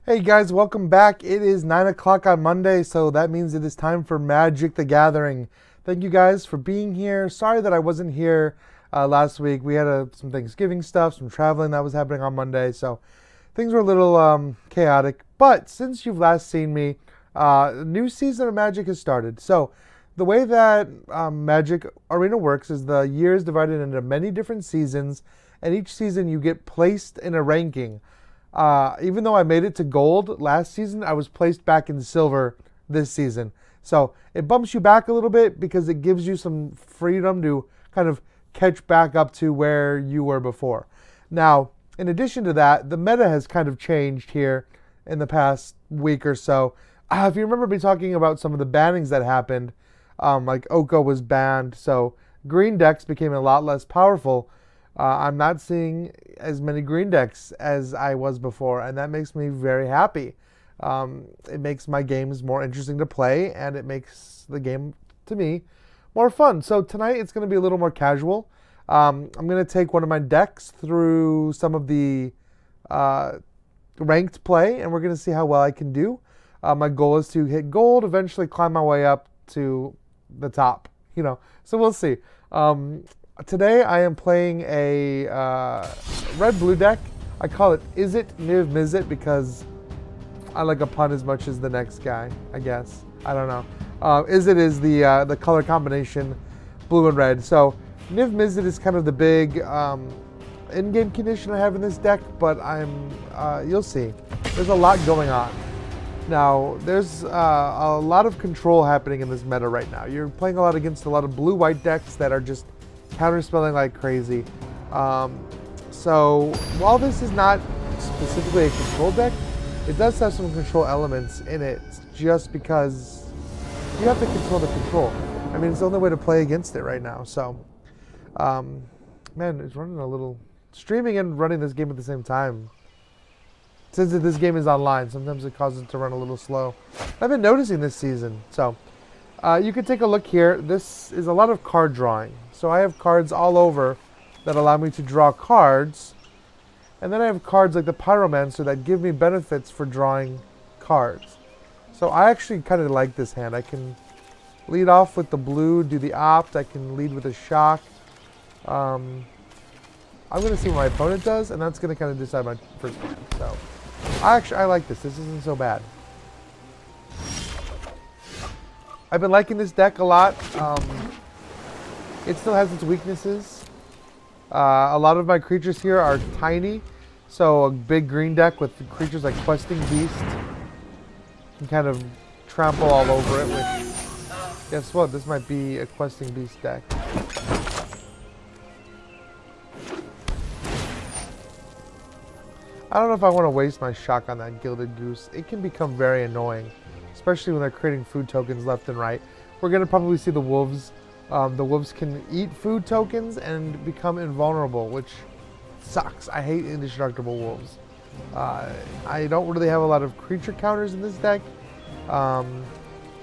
Hey guys, welcome back. It is 9 o'clock on Monday, so that means it is time for Magic the Gathering. Thank you guys for being here. Sorry that I wasn't here last week. We had some Thanksgiving stuff, some traveling that was happening on Monday, so things were a little chaotic. But since you've last seen me, a new season of Magic has started. So the way that Magic Arena works is the year is divided into many different seasons, and each season you get placed in a ranking. Even though I made it to gold last season, I was placed back in silver this season. So it bumps you back a little bit because it gives you some freedom to kind of catch back up to where you were before. Now, in addition to that, the meta has kind of changed here in the past week or so. If you remember me talking about some of the bannings that happened, like Oko was banned, so green decks became a lot less powerful. I'm not seeing as many green decks as I was before, and that makes me very happy. It makes my games more interesting to play, and it makes the game, to me, more fun. So tonight it's going to be a little more casual. I'm going to take one of my decks through some of the ranked play, and we're going to see how well I can do. My goal is to hit gold, eventually climb my way up to the top, so we'll see. Today I am playing a red-blue deck. I call it Is It Niv Mizzet because I like a pun as much as the next guy, I guess. I don't know. Is It is the color combination blue and red. So Niv Mizzet is kind of the big in-game condition I have in this deck, but you'll see. There's a lot going on. Now, there's a lot of control happening in this meta right now. You're playing a lot against a lot of blue-white decks that are just counterspelling like crazy. So while this is not specifically a control deck, it does have some control elements in it just because you have to control the control. I mean, it's the only way to play against it right now. So, man, it's running a little... Streaming and running this game at the same time. Since this game is online, sometimes it causes it to run a little slow. I've been noticing this season. So, you can take a look here. This is a lot of card drawing. So I have cards all over that allow me to draw cards. And then I have cards like the Pyromancer that give me benefits for drawing cards. So I actually kind of like this hand. I can lead off with the blue, do the opt. I can lead with a shock. I'm going to see what my opponent does, and that's going to kind of decide my first hand. So I like this. This isn't so bad. I've been liking this deck a lot. It still has its weaknesses. A lot of my creatures here are tiny, so a big green deck with creatures like Questing Beast can kind of trample all over it, which, guess what, this might be a Questing Beast deck. I don't know if I want to waste my shock on that Gilded Goose. It can become very annoying, especially when they're creating food tokens left and right. We're going to probably see the wolves. The wolves can eat food tokens and become invulnerable, which sucks. I hate indestructible wolves. I don't really have a lot of creature counters in this deck,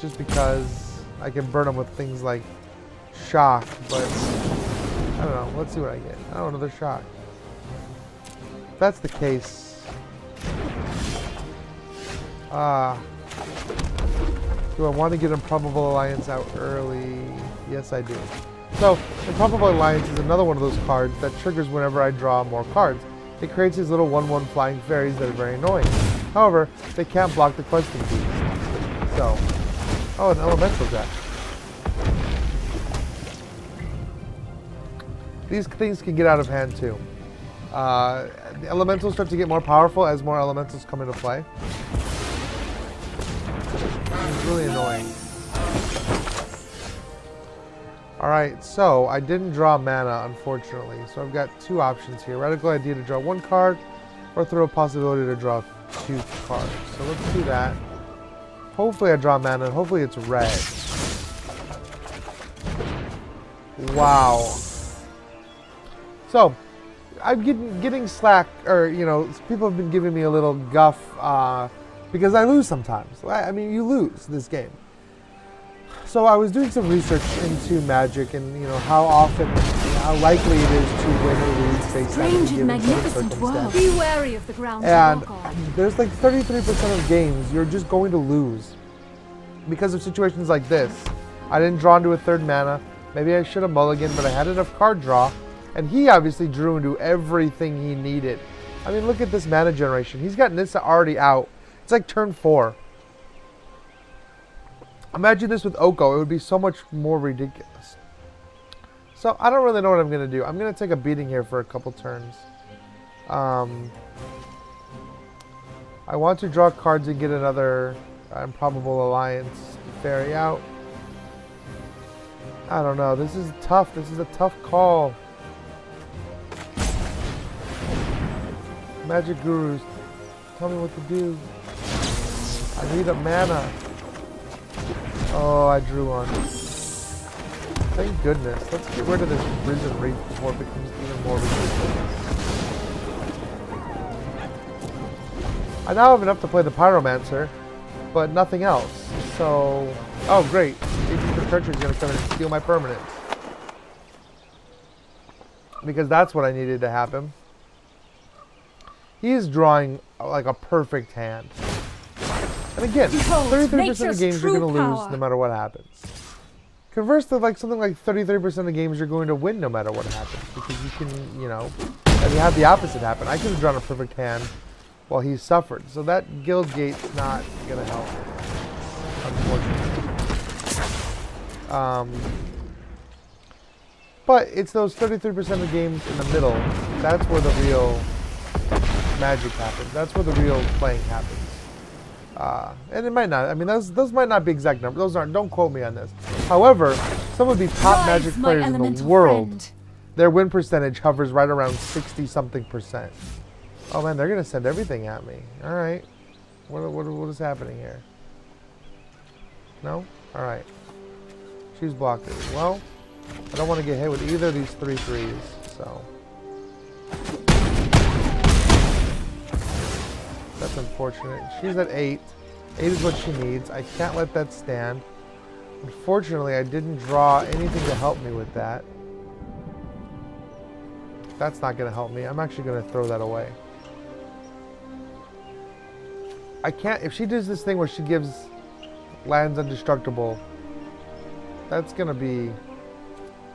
just because I can burn them with things like shock, but I don't know. Let's see what I get. Oh, another shock. If that's the case, do I want to get Improbable Alliance out early? Yes, I do. So, Improbable Alliance is another one of those cards that triggers whenever I draw more cards. It creates these little 1/1 flying fairies that are very annoying. However, they can't block the Questing Beast. So, oh, an Elemental deck. These things can get out of hand too. The Elementals start to get more powerful as more Elementals come into play. It's really annoying. Alright, so I didn't draw mana, unfortunately. So I've got two options here. Radical idea to draw one card, or throw a possibility to draw two cards. So let's do that. Hopefully I draw mana, and hopefully it's red. Wow. So, I'm getting slack, or, people have been giving me a little guff, because I lose sometimes. I mean, you lose this game. So I was doing some research into Magic and how often how likely it is to win or lose based on any Strange and given set of magnificent world. circumstances. Be wary of the ground. And there's like 33% of games you're just going to lose because of situations like this. I didn't draw into a third mana. Maybe I should have mulliganed, but I had enough card draw. And he obviously drew into everything he needed. I mean, look at this mana generation. He's got Nissa already out. It's like turn 4. Imagine this with Oko. It would be so much more ridiculous. So I don't really know what I'm going to do. I'm going to take a beating here for a couple turns. I want to draw cards and get another Improbable Alliance Fairy out. I don't know. This is tough. This is a tough call. Magic Gurus, tell me what to do. I need a mana. Oh, I drew one. Thank goodness. Let's get rid of this Risen Wraith before it becomes even more ridiculous. I now have enough to play the Pyromancer, but nothing else. So, oh great. The Treachery is going to come in and steal my permanents. Because that's what I needed to happen. He is drawing like a perfect hand. And again, 33% of games you're going to lose no matter what happens. Conversely, like something like 33% of games you're going to win no matter what happens. Because you can, you know, and you have the opposite happen. I could have drawn a perfect hand while he suffered. So that Guildgate's not going to help, unfortunately. But it's those 33% of games in the middle. That's where the real magic happens. That's where the real playing happens. And it might not. I mean, those might not be exact numbers. Those aren't. Don't quote me on this. However, some of the top Magic players in the world, their win percentage hovers right around 60-something%. Oh man, they're gonna send everything at me. All right. What is happening here? No. All right. She's blocked it. Well, I don't want to get hit with either of these 3/3s. So. That's unfortunate. She's at 8. 8 is what she needs. I can't let that stand. Unfortunately, I didn't draw anything to help me with that. That's not going to help me. I'm actually going to throw that away. I can't... If she does this thing where she gives lands indestructible, that's going to be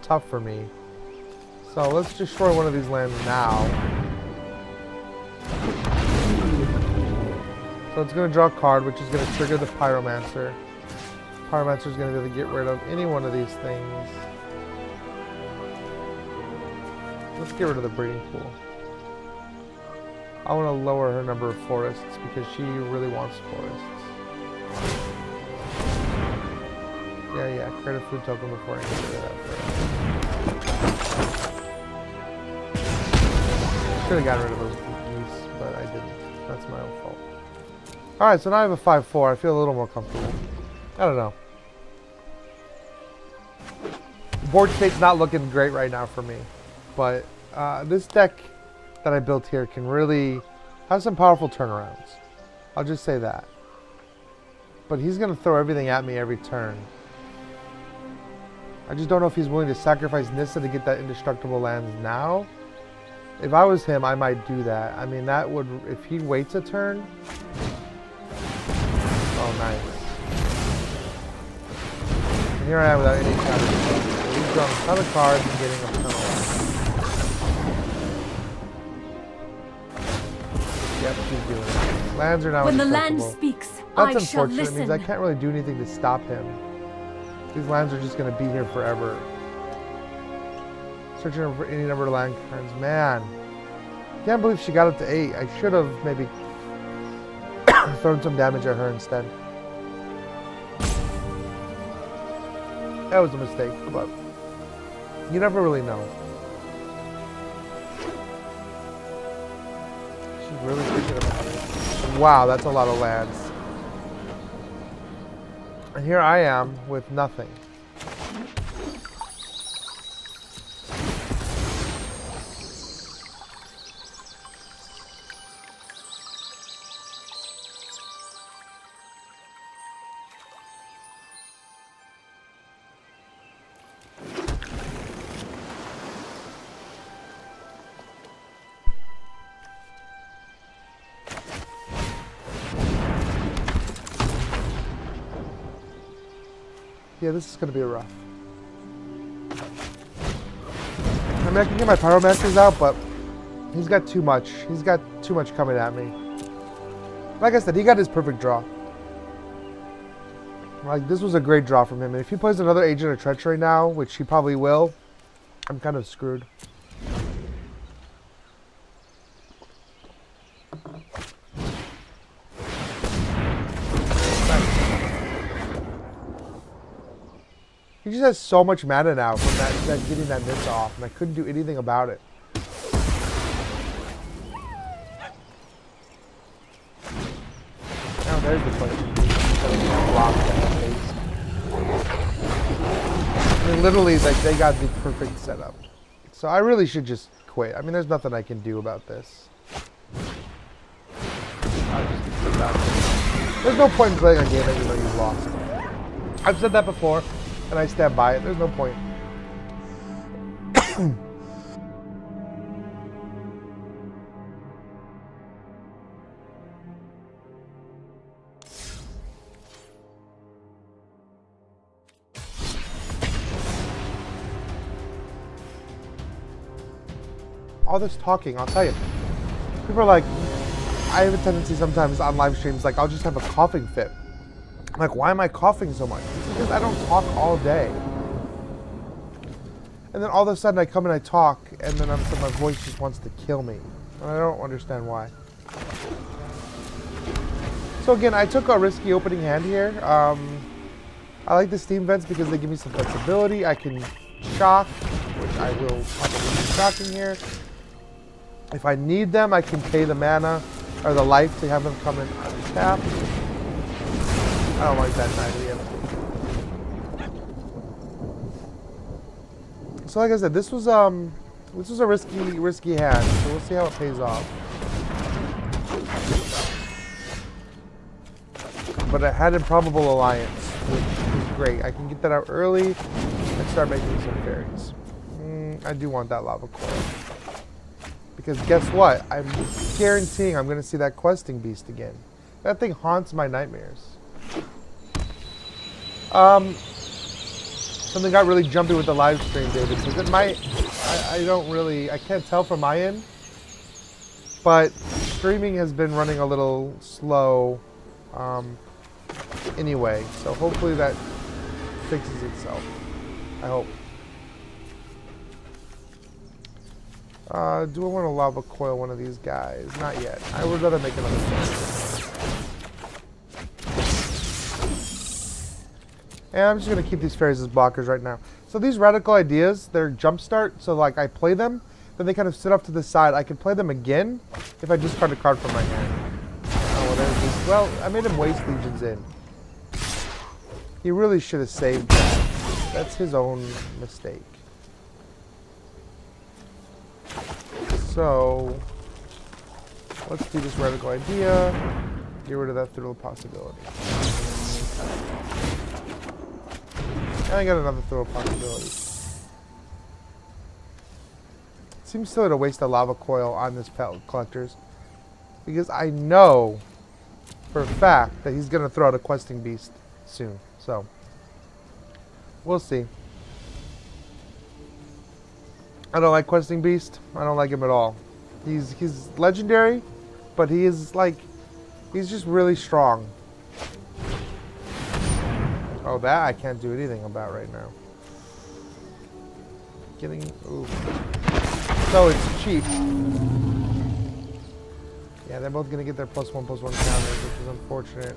tough for me. So let's destroy one of these lands now. So it's going to draw a card, which is going to trigger the Pyromancer. Pyromancer is going to be able to get rid of any one of these things. Let's get rid of the breeding pool. I want to lower her number of forests because she really wants forests. Yeah, create a food token before I get rid of that first. Should have gotten rid of those geese, but I didn't. That's my own fault. Alright, so now I have a 5/4. I feel a little more comfortable. I don't know. Board state's not looking great right now for me. But this deck that I built here can really have some powerful turnarounds. I'll just say that. But he's going to throw everything at me every turn. I just don't know if he's willing to sacrifice Nissa to get that indestructible lands now. If I was him, I might do that. I mean, that would... If he waits a turn... Oh, nice. And here I am without any counter. He's drawing a ton of cards and getting a ton of lands. Yep, she's doing it. Lands are now when the land speaks, that's I shall unfortunate. listen. It means I can't really do anything to stop him. These lands are just going to be here forever. Searching for any number of land cards. Man. Can't believe she got up to 8. I should have maybe thrown some damage at her instead. That was a mistake, but you never really know. She's really thinking about it. Wow, that's a lot of lands. And here I am with nothing. Yeah, this is going to be rough. I mean, I can get my Pyromancers out, but he's got too much. He's got too much coming at me. Like I said, he got his perfect draw. Like, this was a great draw from him. And if he plays another Agent of Treachery now, which he probably will, I'm kind of screwed. He just has so much mana now from that getting that miss off, and I couldn't do anything about it. Now there's the question. I mean, literally, like, they got the perfect setup. So I really should just quit. I mean, there's nothing I can do about this. There's no point in playing a game that you know you've lost. I've said that before. And I stand by it. There's no point. All this talking, I'll tell you. People are like, I have a tendency sometimes on live streams, like, I'll just have a coughing fit. I'm like, why am I coughing so much? It's because I don't talk all day. And then all of a sudden I come and I talk, and then my voice just wants to kill me. And I don't understand why. So again, I took a risky opening hand here. I like the Steam Vents because they give me some flexibility. I can shock, which I will probably be shocking here. If I need them, I can pay the mana or the life to have them come in untap. I don't like that idea. So like I said, this was a risky hand, so we'll see how it pays off. But I had Improbable Alliance, which is great. I can get that out early and start making some fairies. I do want that Lava Coil. Because guess what? I'm guaranteeing I'm going to see that Questing Beast again. That thing haunts my nightmares. Something got really jumpy with the live stream, David, because it might, I can't tell from my end, but streaming has been running a little slow, anyway, so hopefully that fixes itself, I hope. Do I want to Lava Coil one of these guys? Not yet. I would rather make another one. And I'm just going to keep these fairies as blockers right now. So these Radical Ideas, they're jumpstart. So like I play them, then they kind of sit off to the side. I can play them again if I discard a card from my hand. Oh, well, there's this. Well, I made him waste Legions in. He really should have saved that. That's his own mistake. So let's do this Radical Idea. Get rid of that Thrill Possibility. And I got another Thrill Possibility. Seems silly to waste a Lava Coil on this Pellet Collectors, because I know for a fact that he's going to throw out a Questing Beast soon. So we'll see. I don't like Questing Beast. I don't like him at all. He's legendary, but he is like, he's just really strong. Oh, that I can't do anything about right now. Ooh. So it's cheap. Yeah, they're both gonna get their +1/+1 counters, which is unfortunate.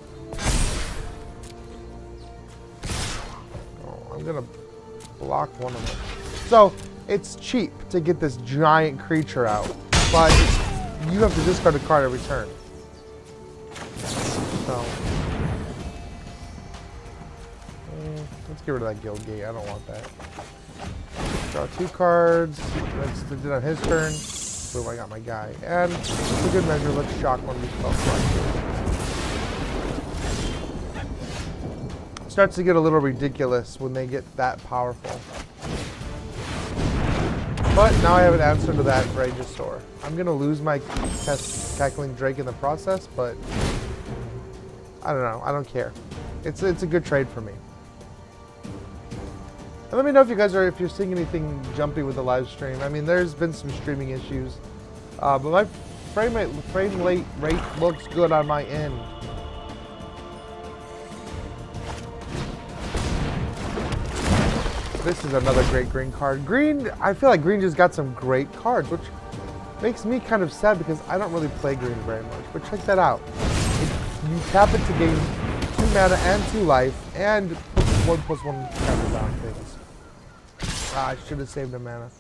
Oh, I'm gonna block one of them. So it's cheap to get this giant creature out, but you have to discard a card every turn. So let's get rid of that Guild Gate. I don't want that. Draw 2 cards. Let's do it on his turn. Boom, I got my guy. And for good measure, let's shock one of these spells. It starts to get a little ridiculous when they get that powerful. But now I have an answer to that Regisaur. I'm going to lose my Cackling Drake in the process, but I don't know. I don't care. It's a good trade for me. And let me know if you guys are, if you're seeing anything jumpy with the live stream. I mean, there's been some streaming issues, but my frame rate looks good on my end. This is another great green card. Green, I feel like green just got some great cards, which makes me kind of sad because I don't really play green very much. But check that out. You tap it to gain 2 mana and 2 life, and put 1/1 counter down things. I should have saved a mana.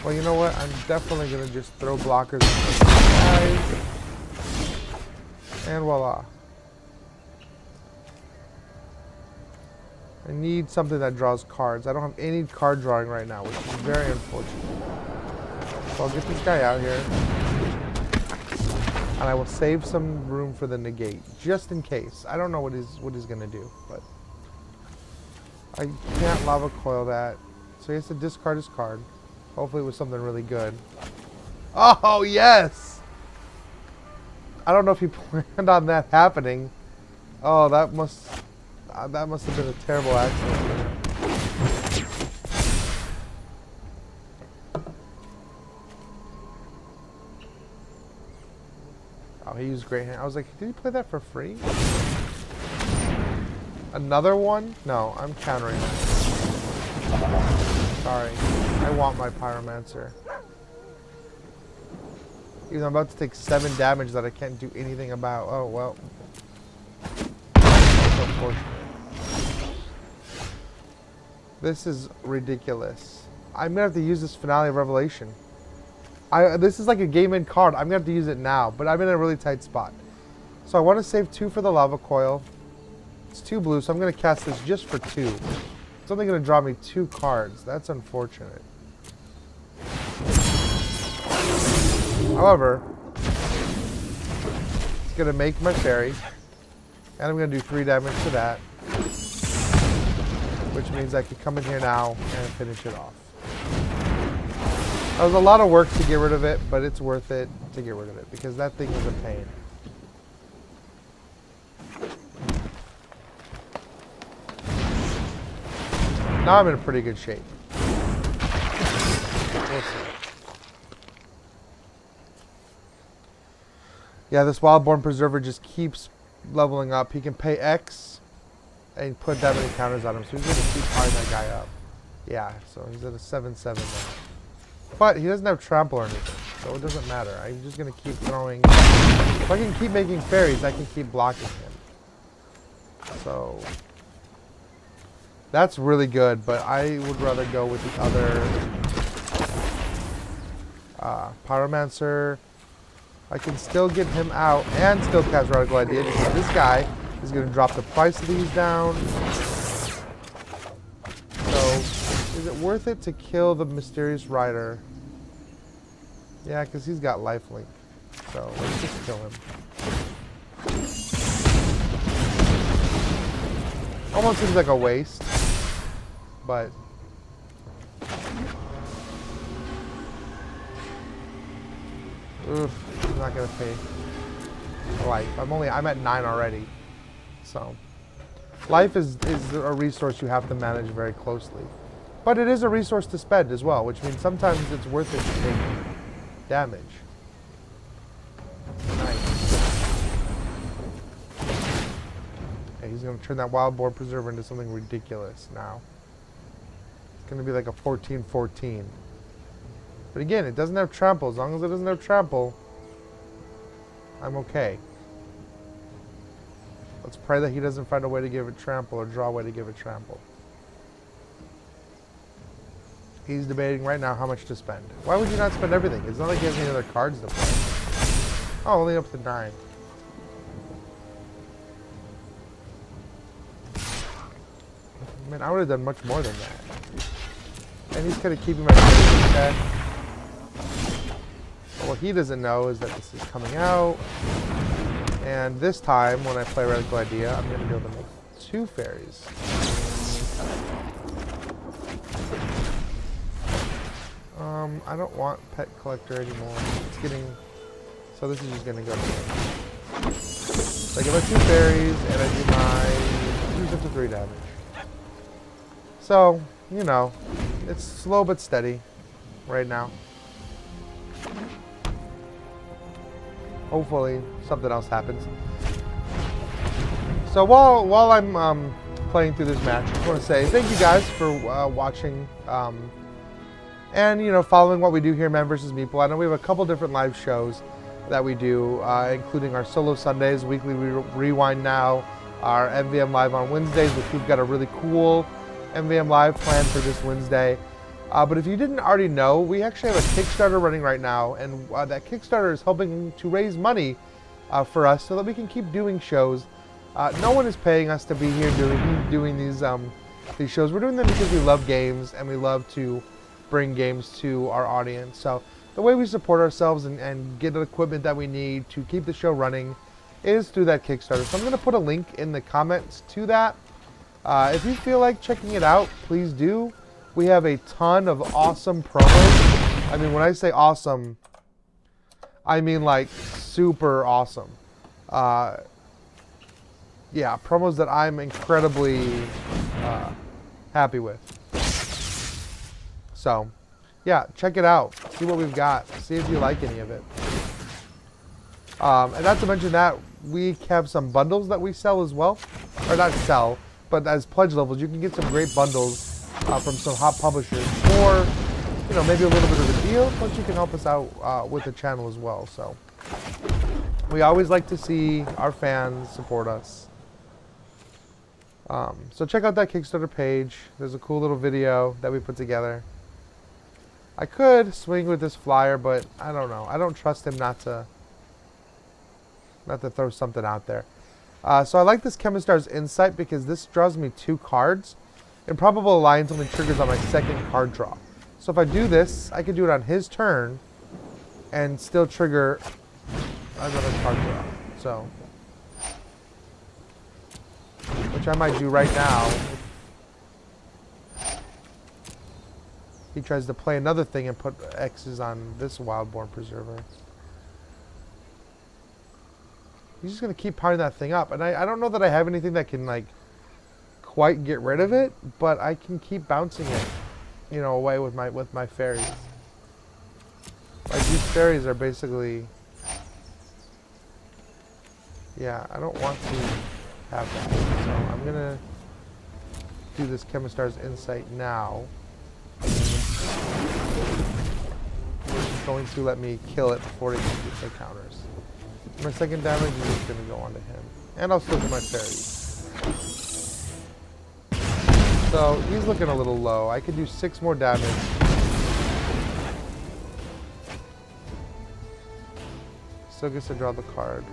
Well, you know what? I'm definitely going to just throw blockers and voila. I need something that draws cards. I don't have any card drawing right now, which is very unfortunate. So I'll get this guy out here. And I will save some room for the negate, just in case. I don't know what he's going to do, but I can't lava coil that. So he has to discard his card. Hopefully it was something really good. Oh, yes! I don't know if he planned on that happening. Oh, that must have been a terrible accident. Oh, he used Great Hand. I was like, did he play that for free? Another one? No, I'm countering that. Sorry. I want my Pyromancer. Even though I'm about to take 7 damage that I can't do anything about. Oh, well. That's unfortunate. This is ridiculous. I'm going to have to use this Finale of Revelation. This is like a game-end card. I'm going to have to use it now, but I'm in a really tight spot. So I want to save 2 for the Lava Coil. It's 2 blue, so I'm going to cast this just for 2. It's only going to draw me 2 cards. That's unfortunate. However, it's going to make my fairy. And I'm going to do 3 damage to that. Which means I can come in here now and finish it off. That was a lot of work to get rid of it, but it's worth it to get rid of it because that thing is a pain. Now I'm in pretty good shape. We'll see. Yeah, this Wildborn Preserver just keeps leveling up. He can pay X and put that many counters on him, so he's going to keep piling that guy up. Yeah, so he's at a 7/7 now. But he doesn't have trample or anything, so it doesn't matter. I'm just going to keep throwing. If I can keep making fairies, I can keep blocking him. So that's really good, but I would rather go with the other Pyromancer. I can still get him out and still cast Radical Idea because this guy is going to drop the price of these down. So, is it worth it to kill the Mysterious Rider? Yeah, because he's got lifelink. So, let's just kill him. Almost seems like a waste. But oof, I'm not gonna pay life. I'm at 9 already. So life is a resource you have to manage very closely. But it is a resource to spend as well, which means sometimes it's worth it to take damage. Nice. Okay, he's gonna turn that Wildborn Preserver into something ridiculous now. It's going to be like a 14/14. But again, it doesn't have trample. As long as it doesn't have trample, I'm okay. Let's pray that he doesn't find a way to give it trample or draw a way to give it trample. He's debating right now how much to spend. Why would you not spend everything? It's not like he has any other cards to play. Oh, only up to 9. I mean, I would have done much more than that. And he's kind of keeping my face check. But what he doesn't know is that this is coming out. And this time, when I play Radical Idea, I'm going to be able to make 2 fairies. I don't want Pet Collector anymore. It's getting... So this is just going to go to me. So I get my 2 fairies, and I do my 2 to 3 damage. So... you know, it's slow but steady right now. Hopefully something else happens. So while I'm playing through this match, I just want to say thank you guys for watching and, you know, following what we do here, Man vs. Meeple. I know we have a couple different live shows that we do, including our solo Sundays, weekly rewind now, our MVM Live on Wednesdays, which we've got a really cool MVM Live planned for this Wednesday. But if you didn't already know, we actually have a Kickstarter running right now, and that Kickstarter is helping to raise money for us so that we can keep doing shows. No one is paying us to be here doing these shows. We're doing them because we love games and we love to bring games to our audience. So the way we support ourselves and get the equipment that we need to keep the show running is through that Kickstarter. So I'm going to put a link in the comments to that. If you feel like checking it out, please do. We have a ton of awesome promos. I mean, when I say awesome, I mean like super awesome. Yeah, promos that I'm incredibly happy with. So, yeah, check it out. See what we've got. See if you like any of it. And not to mention that, we have some bundles that we sell as well. Or not sell, but as pledge levels, you can get some great bundles from some hot publishers. Or, you know, maybe a little bit of a deal, plus you can help us out with the channel as well. So, we always like to see our fans support us. So check out that Kickstarter page. There's a cool little video that we put together. I could swing with this flyer, but I don't know. I don't trust him not to throw something out there. So I like this Chemistar's Insight because this draws me 2 cards. Improbable Alliance only triggers on my second card draw. So if I do this, I can do it on his turn and still trigger another card draw. So, which I might do right now. He tries to play another thing and put X's on this Wildborn Preserver. He's just going to keep pounding that thing up. And I don't know that I have anything that can, like, quite get rid of it, but I can keep bouncing it, you know, away with my fairies. Like, these fairies are basically... Yeah, I don't want to have that. So I'm going to do this Chemistar's Insight now. It's going to let me kill it before it can get the counters. My second damage is just going to go onto him. And I'll still get my fairies. So he's looking a little low. I could do 6 more damage. Still gets to draw the card.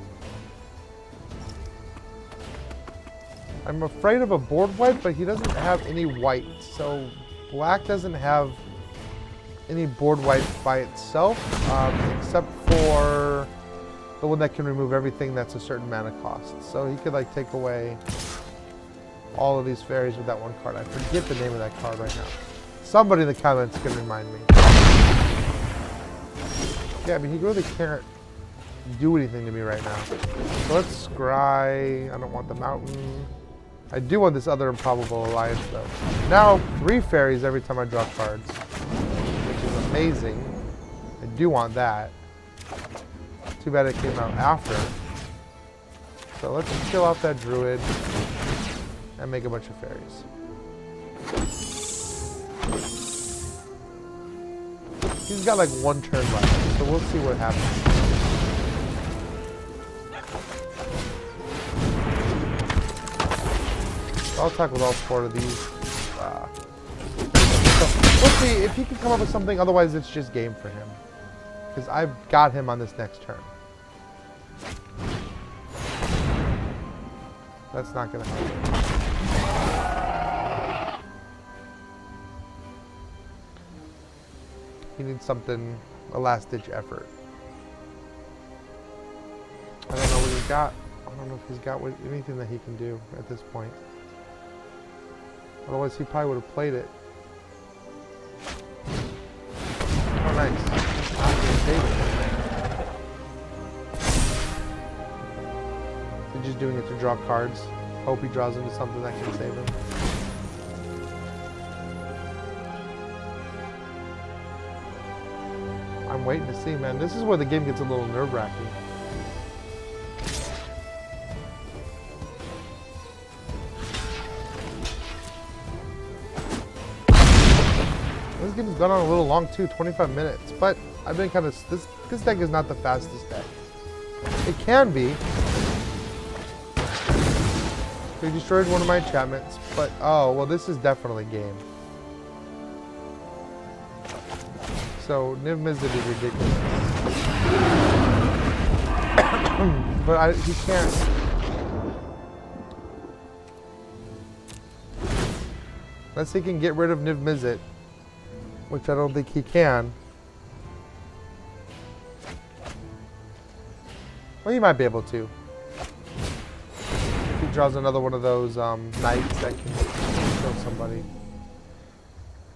I'm afraid of a board wipe, but he doesn't have any white. So black doesn't have any board wipe by itself, except for the one that can remove everything that's a certain mana cost. So he could like take away all of these fairies with that one card. I forget the name of that card right now. Somebody in the comments can remind me. Yeah, I mean, he really can't do anything to me right now. So let's scry. I don't want the mountain. I do want this other Improbable Alliance though. Now 3 fairies every time I draw cards, which is amazing. I do want that. Too bad it came out after. So let's kill off that druid and make a bunch of fairies. He's got like 1 turn left, so we'll see what happens. I'll attack with all 4 of these. So we'll see if he can come up with something, otherwise it's just game for him. Because I've got him on this next turn. That's not going to help. He needs something, a last-ditch effort. I don't know what he's got. I don't know if he's got anything that he can do at this point. Otherwise, he probably would have played it. Oh, nice. Not gonna save it. He's just doing it to draw cards. Hope he draws into something that can save him. I'm waiting to see, man. This is where the game gets a little nerve-wracking. This game's gone on a little long too, 25 minutes. But I've been kind of this deck is not the fastest deck. It can be. They destroyed one of my enchantments, but oh well, this is definitely game. So Niv Mizzet is ridiculous, but he can't. Unless he can get rid of Niv Mizzet, which I don't think he can. Well, he might be able to. If he draws another one of those knights that can kill somebody.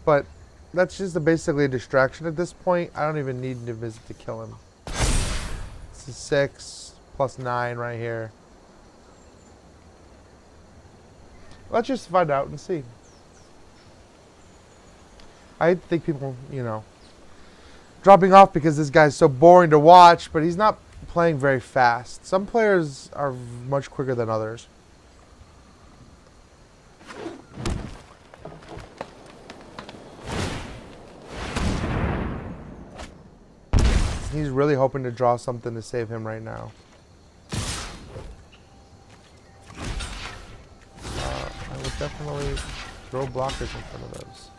But that's just basically a distraction at this point. I don't even need Niv Mizzet to kill him. This is 6 plus 9 right here. Let's just find out and see. I think people, you know, dropping off because this guy's so boring to watch, but he's not playing very fast. Some players are much quicker than others. He's really hoping to draw something to save him right now. I would definitely throw blockers in front of those.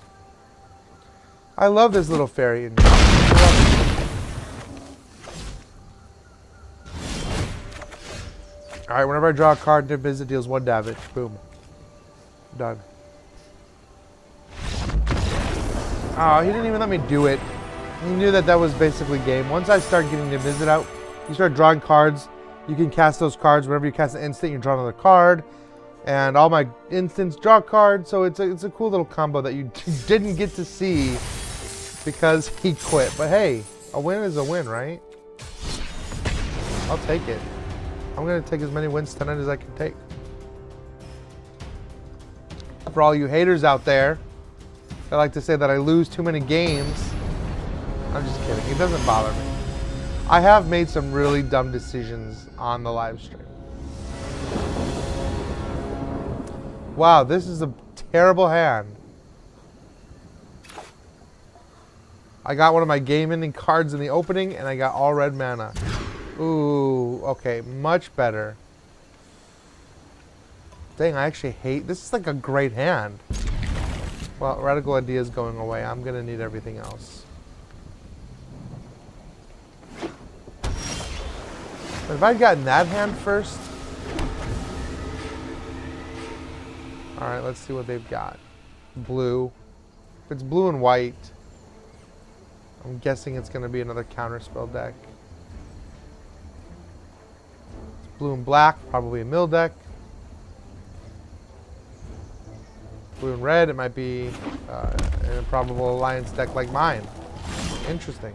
I love this little fairy. Alright, whenever I draw a card, Niv Mizzet deals 1 damage. Boom. Done. Oh, he didn't even let me do it. He knew that that was basically game. Once I start getting Niv Mizzet out, you start drawing cards. You can cast those cards. Whenever you cast an instant, you draw another card. And all my instants draw cards. So it's a cool little combo that you didn't get to see because he quit. But hey, a win is a win, right? I'll take it. I'm going to take as many wins tonight as I can take. For all you haters out there that like to say that I lose too many games, I'm just kidding. It doesn't bother me. I have made some really dumb decisions on the live stream. Wow, this is a terrible hand. I got one of my game-ending cards in the opening, and I got all red mana. Ooh, okay, much better. Dang, I actually hate... This is like a great hand. Well, Radical Idea is going away. I'm going to need everything else. But if I'd gotten that hand first... Alright, let's see what they've got. Blue. If it's blue and white, I'm guessing it's going to be another counterspell deck. It's blue and black, probably a mill deck. Blue and red, it might be an improbable alliance deck like mine. Interesting.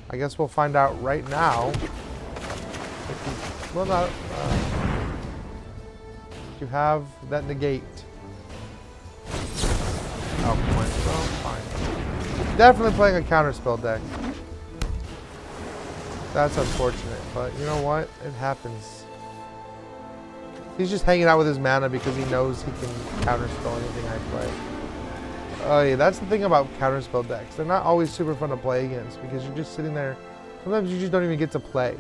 I guess we'll find out right now. Well, not... you have that negate. Oh, come on. Well, fine. Definitely playing a counterspell deck. That's unfortunate, but you know what? It happens. He's just hanging out with his mana because he knows he can counterspell anything I play. Oh yeah, that's the thing about counterspell decks. They're not always super fun to play against because you're just sitting there. Sometimes you just don't even get to play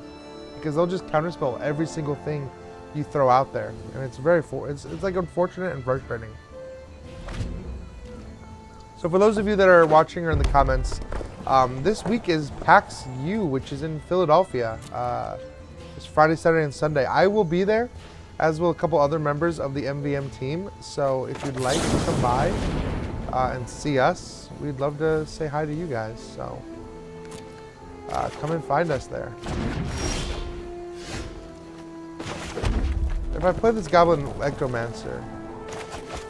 because they'll just counterspell every single thing you throw out there, and it's very it's like unfortunate and frustrating. So for those of you that are watching or in the comments, this week is PAX U, which is in Philadelphia. It's Friday, Saturday, and Sunday. I will be there, as will a couple other members of the MVM team. So if you'd like to come by and see us, we'd love to say hi to you guys. So come and find us there. If I play this Goblin Ectomancer,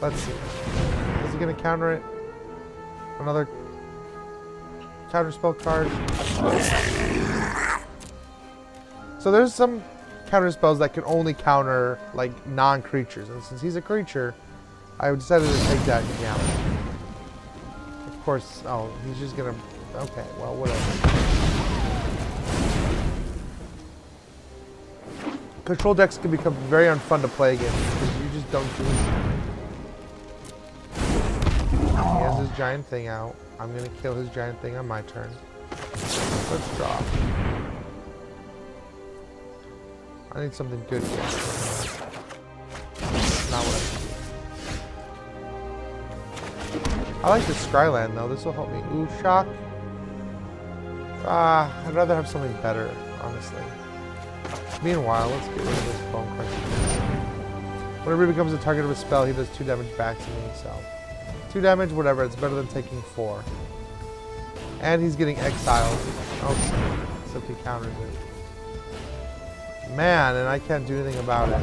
let's see. Is he going to counter it? Another counterspell card. So there's some counterspells that can only counter like non-creatures, and since he's a creature, I decided to take that gamble. Of course, oh, he's just gonna Okay, well, whatever. Control decks can become very unfun to play against because you just don't do anything. He has his giant thing out. I'm going to kill his giant thing on my turn. Let's draw. I need something good here. Not what I need. I like the Skyland though. This will help me. Ooh, shock. I'd rather have something better, honestly. Meanwhile, let's get rid of this Bone Cruncher. Whenever he becomes the target of a spell, he does 2 damage back to me, so 2 damage, whatever, it's better than taking 4. And he's getting exiled. Oh, except he counters it. Man, and I can't do anything about it.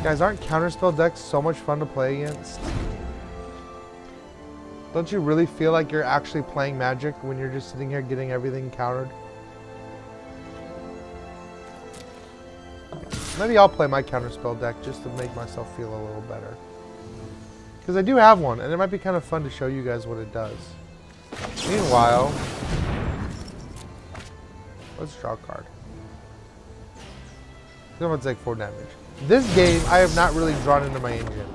Guys, aren't counterspell decks so much fun to play against? Don't you really feel like you're actually playing Magic when you're just sitting here getting everything countered? Maybe I'll play my counterspell deck just to make myself feel a little better. Because I do have one, and it might be kind of fun to show you guys what it does. Meanwhile, let's draw a card. I'm going to take 4 damage. This game, I have not really drawn into my engine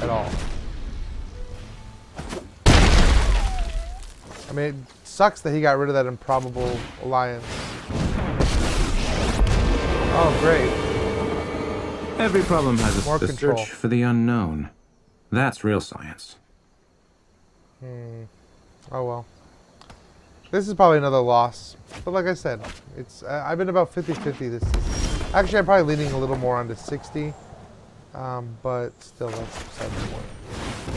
at all. I mean, it sucks that he got rid of that improbable alliance. Oh, great. Every problem has a control. search for the unknown. That's real science. Oh, well. This is probably another loss. But like I said, it's I've been about 50-50 this season. Actually, I'm probably leaning a little more onto 60. But still, that's beside the point.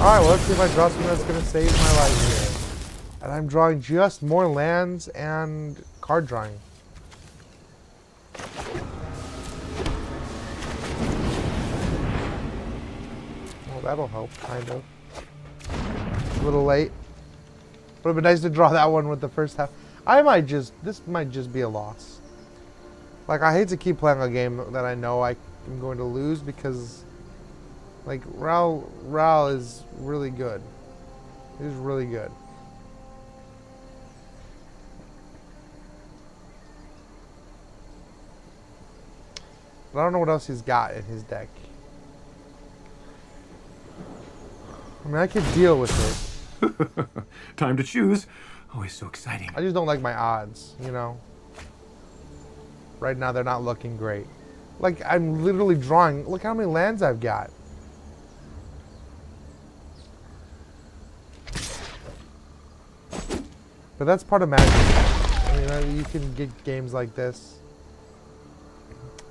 Alright, well, let's see if I draw something that's going to save my life here. And I'm drawing just more lands and card drawing. Well, that'll help, kind of. A little late. Would have been nice to draw that one with the first half. This might just be a loss. Like, I hate to keep playing a game that I know I am going to lose because, like, Ral is really good. He's really good. But I don't know what else he's got in his deck. I mean, I could deal with it. Time to choose. Always so exciting. I just don't like my odds, you know? Right now, they're not looking great. Like, I'm literally drawing. Look how many lands I've got. But that's part of Magic. I mean, you can get games like this.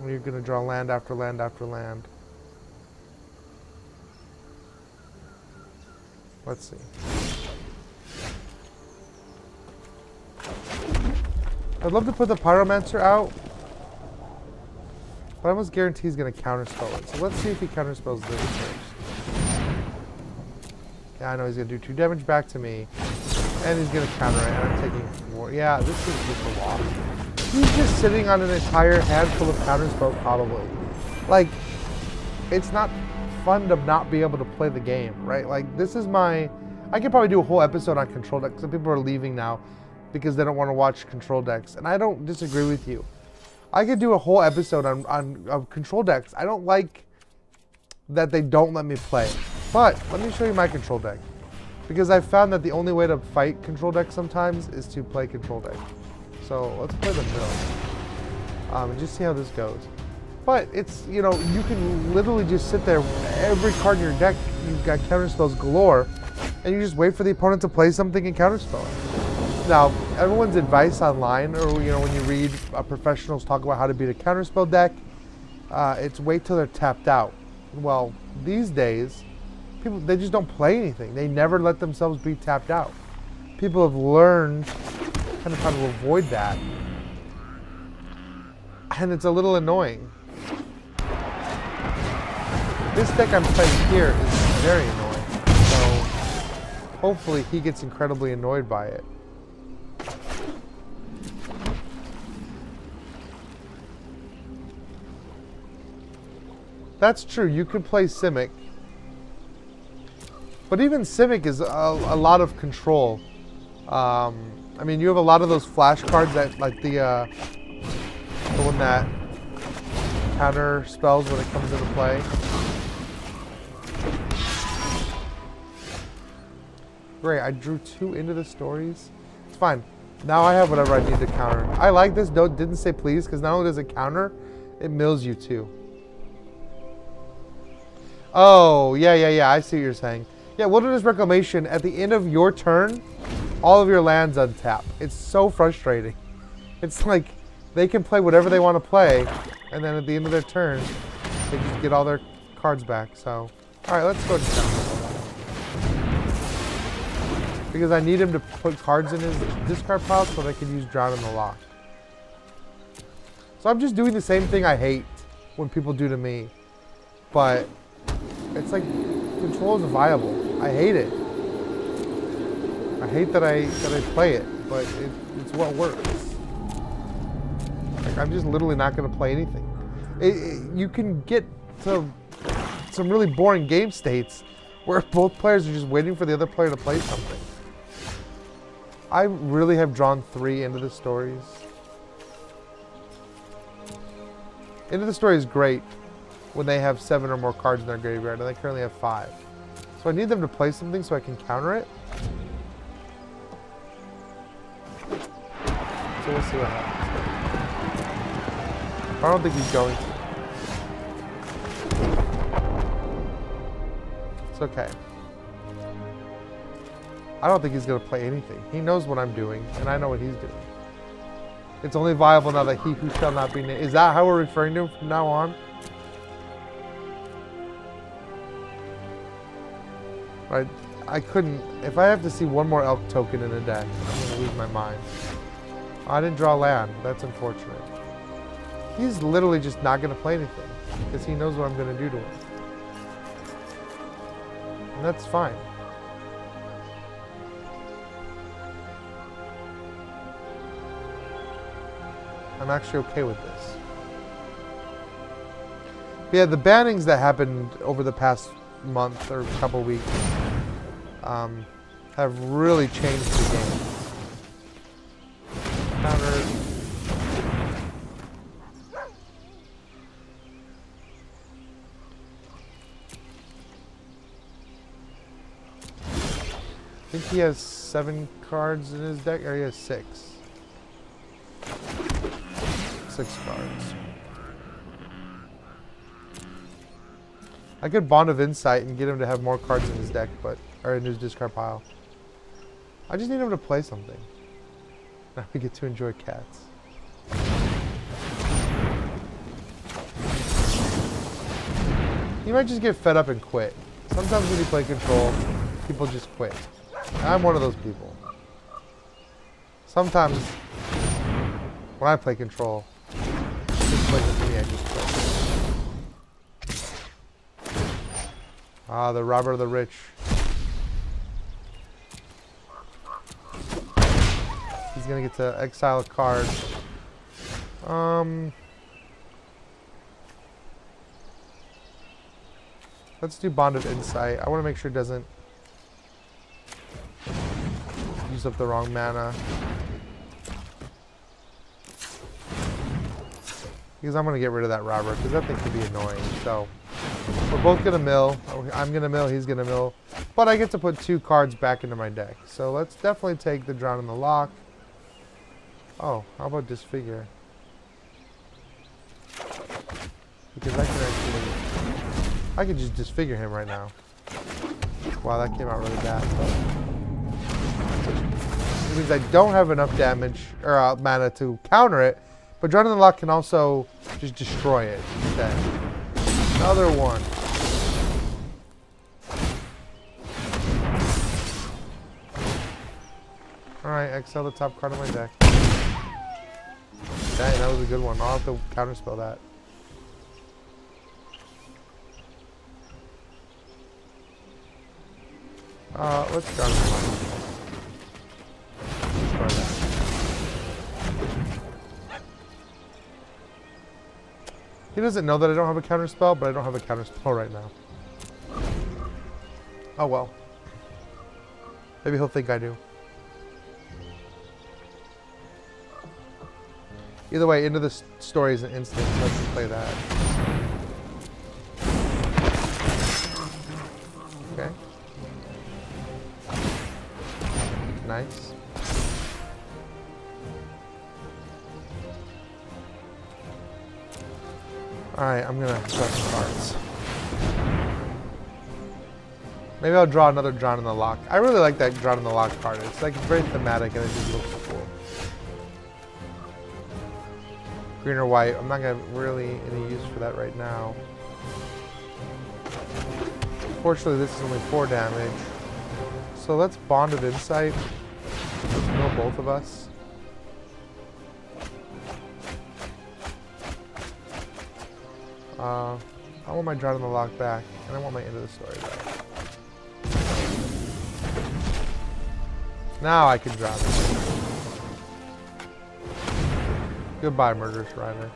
You're going to draw land after land after land. Let's see. I'd love to put the Pyromancer out, but I almost guarantee he's going to counterspell it. So let's see if he counterspells this first. Yeah, I know he's going to do 2 damage back to me, and he's going to counter it, and I'm taking 4. Yeah, this is just a loss. He's just sitting on an entire handful of counterspell, probably. Like, it's not fun to not be able to play the game, right? Like, this is my... I could probably do a whole episode on control decks. Some people are leaving now because they don't want to watch control decks, and I don't disagree with you. I could do a whole episode on control decks. I don't like that they don't let me play. But let me show you my control deck, because I've found that the only way to fight control decks sometimes is to play control deck. So let's play the mill and just see how this goes. But it's, you know, you can literally just sit there, every card in your deck, you've got counterspells galore, and you just wait for the opponent to play something and counterspell it. Now, everyone's advice online, or, you know, when you read professionals talk about how to beat a counterspell deck, it's wait till they're tapped out. Well, these days, people, they just don't play anything. They never let themselves be tapped out. People have learned kind of how to avoid that. And it's a little annoying. This deck I'm playing here is very annoying. So hopefully he gets incredibly annoyed by it. That's true. You could play Simic. But even Simic is a lot of control. I mean, you have a lot of those flash cards that, like the one that counter spells when it comes into play. Great, I drew 2 into the stories. It's fine. Now I have whatever I need to counter. I like this. Didn't say please, because not only does it counter, it mills you too. Oh, yeah. I see what you're saying. Yeah, Wilderness Reclamation, at the end of your turn, all of your lands untap. It's so frustrating. It's like they can play whatever they want to play, and then at the end of their turn, they just get all their cards back. So, alright, let's go ahead and counter. Because I need him to put cards in his discard pile so that I can use Drown in the Loch. So I'm just doing the same thing I hate when people do to me. But it's like control is viable. I hate it. I hate that I play it, but it's what works. Like I'm just literally not going to play anything. You can get to some really boring game states where both players are just waiting for the other player to play something. I really have drawn 3 into the stories. Into the story is great when they have 7 or more cards in their graveyard, and they currently have 5. So I need them to play something so I can counter it. So we'll see what happens. I don't think he's going to. It's okay. I don't think he's going to play anything. He knows what I'm doing, and I know what he's doing. It's only viable now that he who shall not be named. Is that how we're referring to him from now on? Right. I couldn't. If I have to see one more elk token in a deck, I'm going to lose my mind. I didn't draw land. That's unfortunate. He's literally just not going to play anything because he knows what I'm going to do to him. And that's fine. I'm actually okay with this. But yeah, the bannings that happened over the past month or couple weeks have really changed the game. Counter. I think he has 7 cards in his deck, or he has 6. 6 cards. I could Bond of Insight and get him to have more cards in his deck, or in his discard pile. I just need him to play something. Now we get to enjoy cats. He might just get fed up and quit. Sometimes when you play control, people just quit. I'm one of those people. Sometimes when I play control, just play with me, I just quit. Ah, the robber of the rich. He's gonna get to exile a card. Let's do Bond of Insight. I want to make sure it doesn't use up the wrong mana. Because I'm going to get rid of that robber, because that thing could be annoying. So, we're both going to mill. I'm going to mill, he's going to mill. But I get to put 2 cards back into my deck. So let's definitely take the Drown in the Loch. Oh, how about Disfigure? Because I can just disfigure him right now. Wow, that came out really bad. But it means I don't have enough damage or mana to counter it. But Drown in the Loch can also just destroy it instead. Another one. Alright, exile the top card of my deck. Dang, that was a good one. I'll have to counterspell that. Let's Drown in the Loch. Destroy that. He doesn't know that I don't have a counterspell, but I don't have a counterspell right now. Oh well. Maybe he'll think I do. Either way, Into the Story is an instant. Let's play that. Okay. Nice. Alright, I'm gonna draw some cards. Maybe I'll draw another Drawn in the Lock. I really like that Drawn in the Lock card. It's like very thematic and it just looks cool. Green or white. I'm not gonna have really any use for that right now. Fortunately, this is only 4 damage. So let's Bond of Insight. Let's mill both of us. I want my Drawn in the Lock back, and I want my End of the Story back. Now I can draw this. Goodbye, Murderous Rider.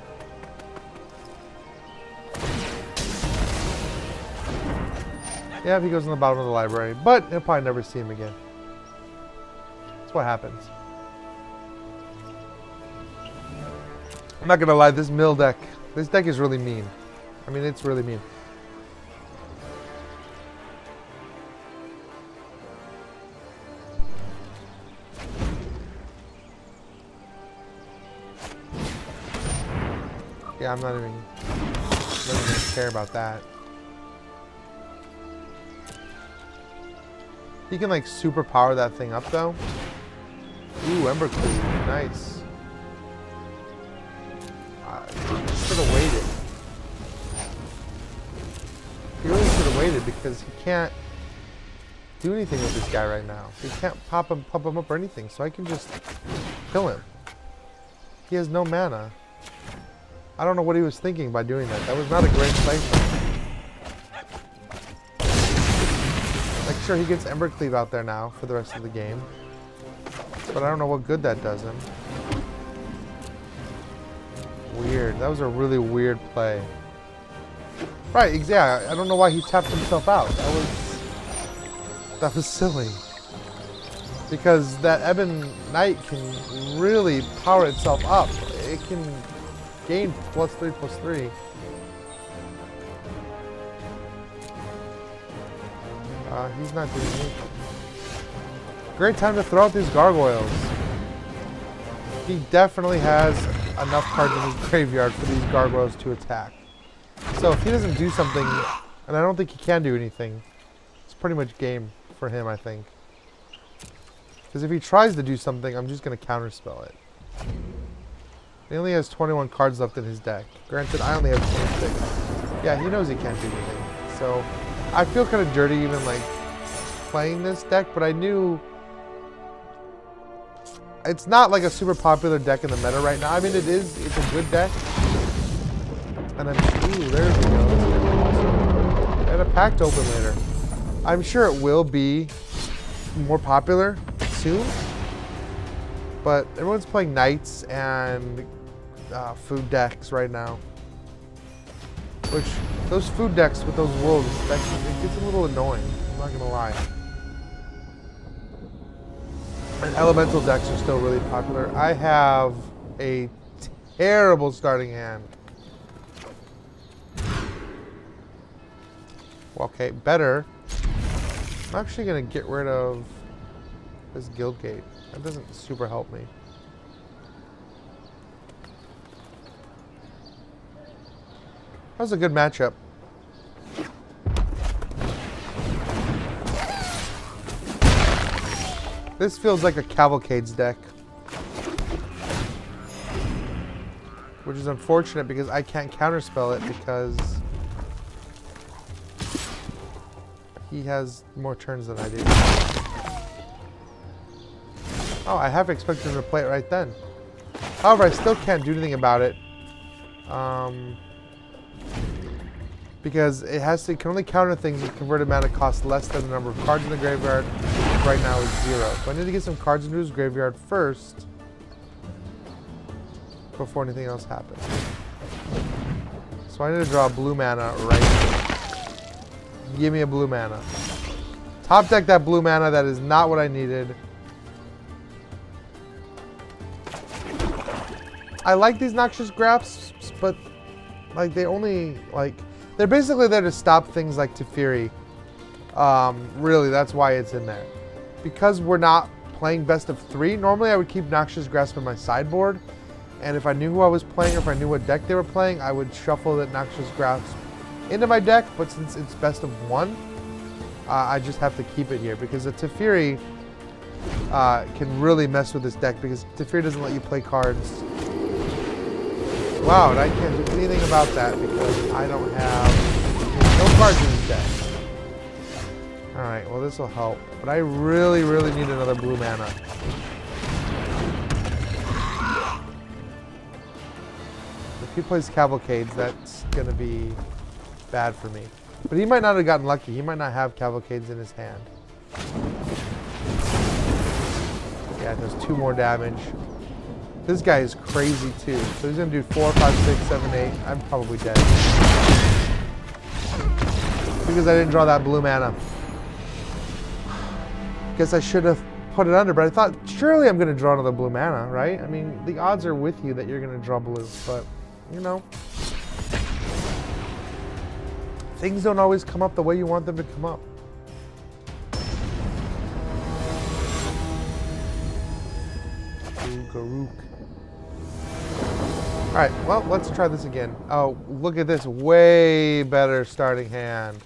Yeah, he goes in the bottom of the library, but he'll probably never see him again. That's what happens. I'm not gonna lie, this deck is really mean. I mean, it's really mean. Yeah, I'm not even gonna care about that. He can like super power that thing up though. Ooh, Embercleave, nice. Should have waited. He really should have waited because he can't do anything with this guy right now. He can't pump him up or anything, so I can just kill him. He has no mana. I don't know what he was thinking by doing that. That was not a great play for him. Like, sure, he gets Embercleave out there now for the rest of the game. But I don't know what good that does him. Weird. That was a really weird play. Right, yeah, I don't know why he tapped himself out. That was silly. Because that Ebon Knight can really power itself up. It can gain +3/+3. He's not doing anything. Great time to throw out these gargoyles. He definitely has enough cards in his graveyard for these gargoyles to attack. So if he doesn't do something, and I don't think he can do anything, it's pretty much game for him, I think. Because if he tries to do something, I'm just going to counterspell it. He only has 21 cards left in his deck. Granted, I only have 26. Yeah, he knows he can't do anything. So I feel kind of dirty even like playing this deck, but I knew it's not like a super popular deck in the meta right now. I mean, it is. It's a good deck. And I'm... Ooh, there we go. And a pack to open later. I'm sure it will be more popular soon. But everyone's playing Knights and food decks right now. Which, those food decks with those wolves, it gets a little annoying. I'm not going to lie. And elemental decks are still really popular. I have a terrible starting hand. Well, okay, better. I'm actually going to get rid of this Guildgate. That doesn't super help me. That was a good matchup. This feels like a Cavalcade's deck. Which is unfortunate because I can't counterspell it because he has more turns than I do. Oh, I half expected him to play it right then. However, I still can't do anything about it. Because it can only counter things with converted mana cost less than the number of cards in the graveyard, which right now is 0. So I need to get some cards into his graveyard first before anything else happens. So I need to draw blue mana right here. Give me a blue mana. Top deck that blue mana. That is not what I needed. I like these Noxious Grasps, but like they only like they're basically there to stop things like Teferi. Really, that's why it's in there. Because we're not playing best of 3. Normally, I would keep Noxious Grasp in my sideboard, and if I knew who I was playing, or if I knew what deck they were playing, I would shuffle that Noxious Grasp into my deck. But since it's best of 1, I just have to keep it here because the Teferi can really mess with this deck because Teferi doesn't let you play cards. Wow, and I can't do anything about that because I don't have no cards in this deck. Alright, well this will help. But I really, really need another blue mana. If he plays Cavalcades, that's going to be bad for me. But he might not have gotten lucky. He might not have Cavalcades in his hand. Yeah, it does 2 more damage. This guy is crazy too. So he's going to do 4, 5, 6, 7, 8. I'm probably dead. Because I didn't draw that blue mana. Guess I should have put it under, but I thought surely I'm going to draw another blue mana, right? I mean, the odds are with you that you're going to draw blue, but you know. Things don't always come up the way you want them to come up. Garuk. Alright, well, let's try this again. Oh, look at this. Way better starting hand.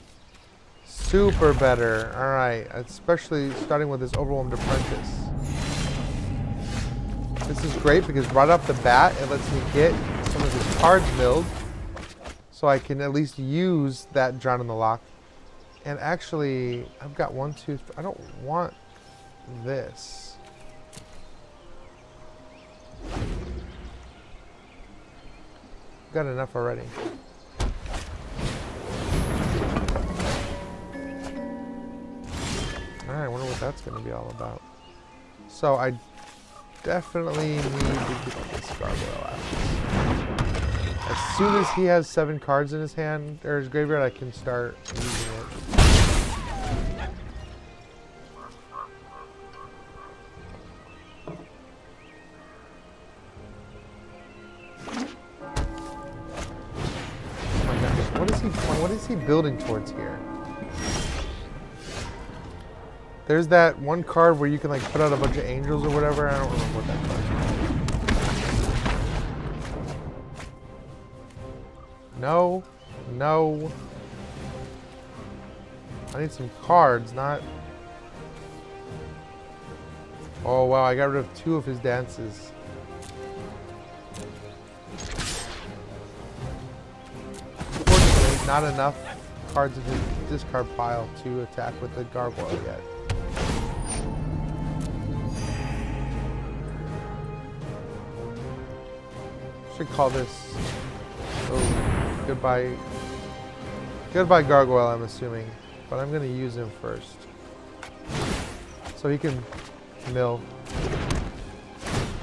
Super better. Alright, especially starting with this Overwhelmed Apprentice. This is great because right off the bat, it lets me get some of his cards milled. So I can at least use that Drown in the Loch. And actually, I've got 1, 2, 3. I don't want this. Got enough already. Alright, I wonder what that's going to be all about. So I definitely need to get this Gargoyle out. As soon as he has 7 cards in his hand, or his graveyard, I can start using it. Oh my gosh, what is he building towards here? There's that one card where you can like put out a bunch of angels or whatever. I don't remember what that card is. No. No. I need some cards, not... Oh wow, I got rid of 2 of his dances. Unfortunately, not enough cards in his discard pile to attack with the Gargoyle yet. Should call this... Oh, goodbye. Goodbye Gargoyle, I'm assuming. But I'm going to use him first. So he can mill.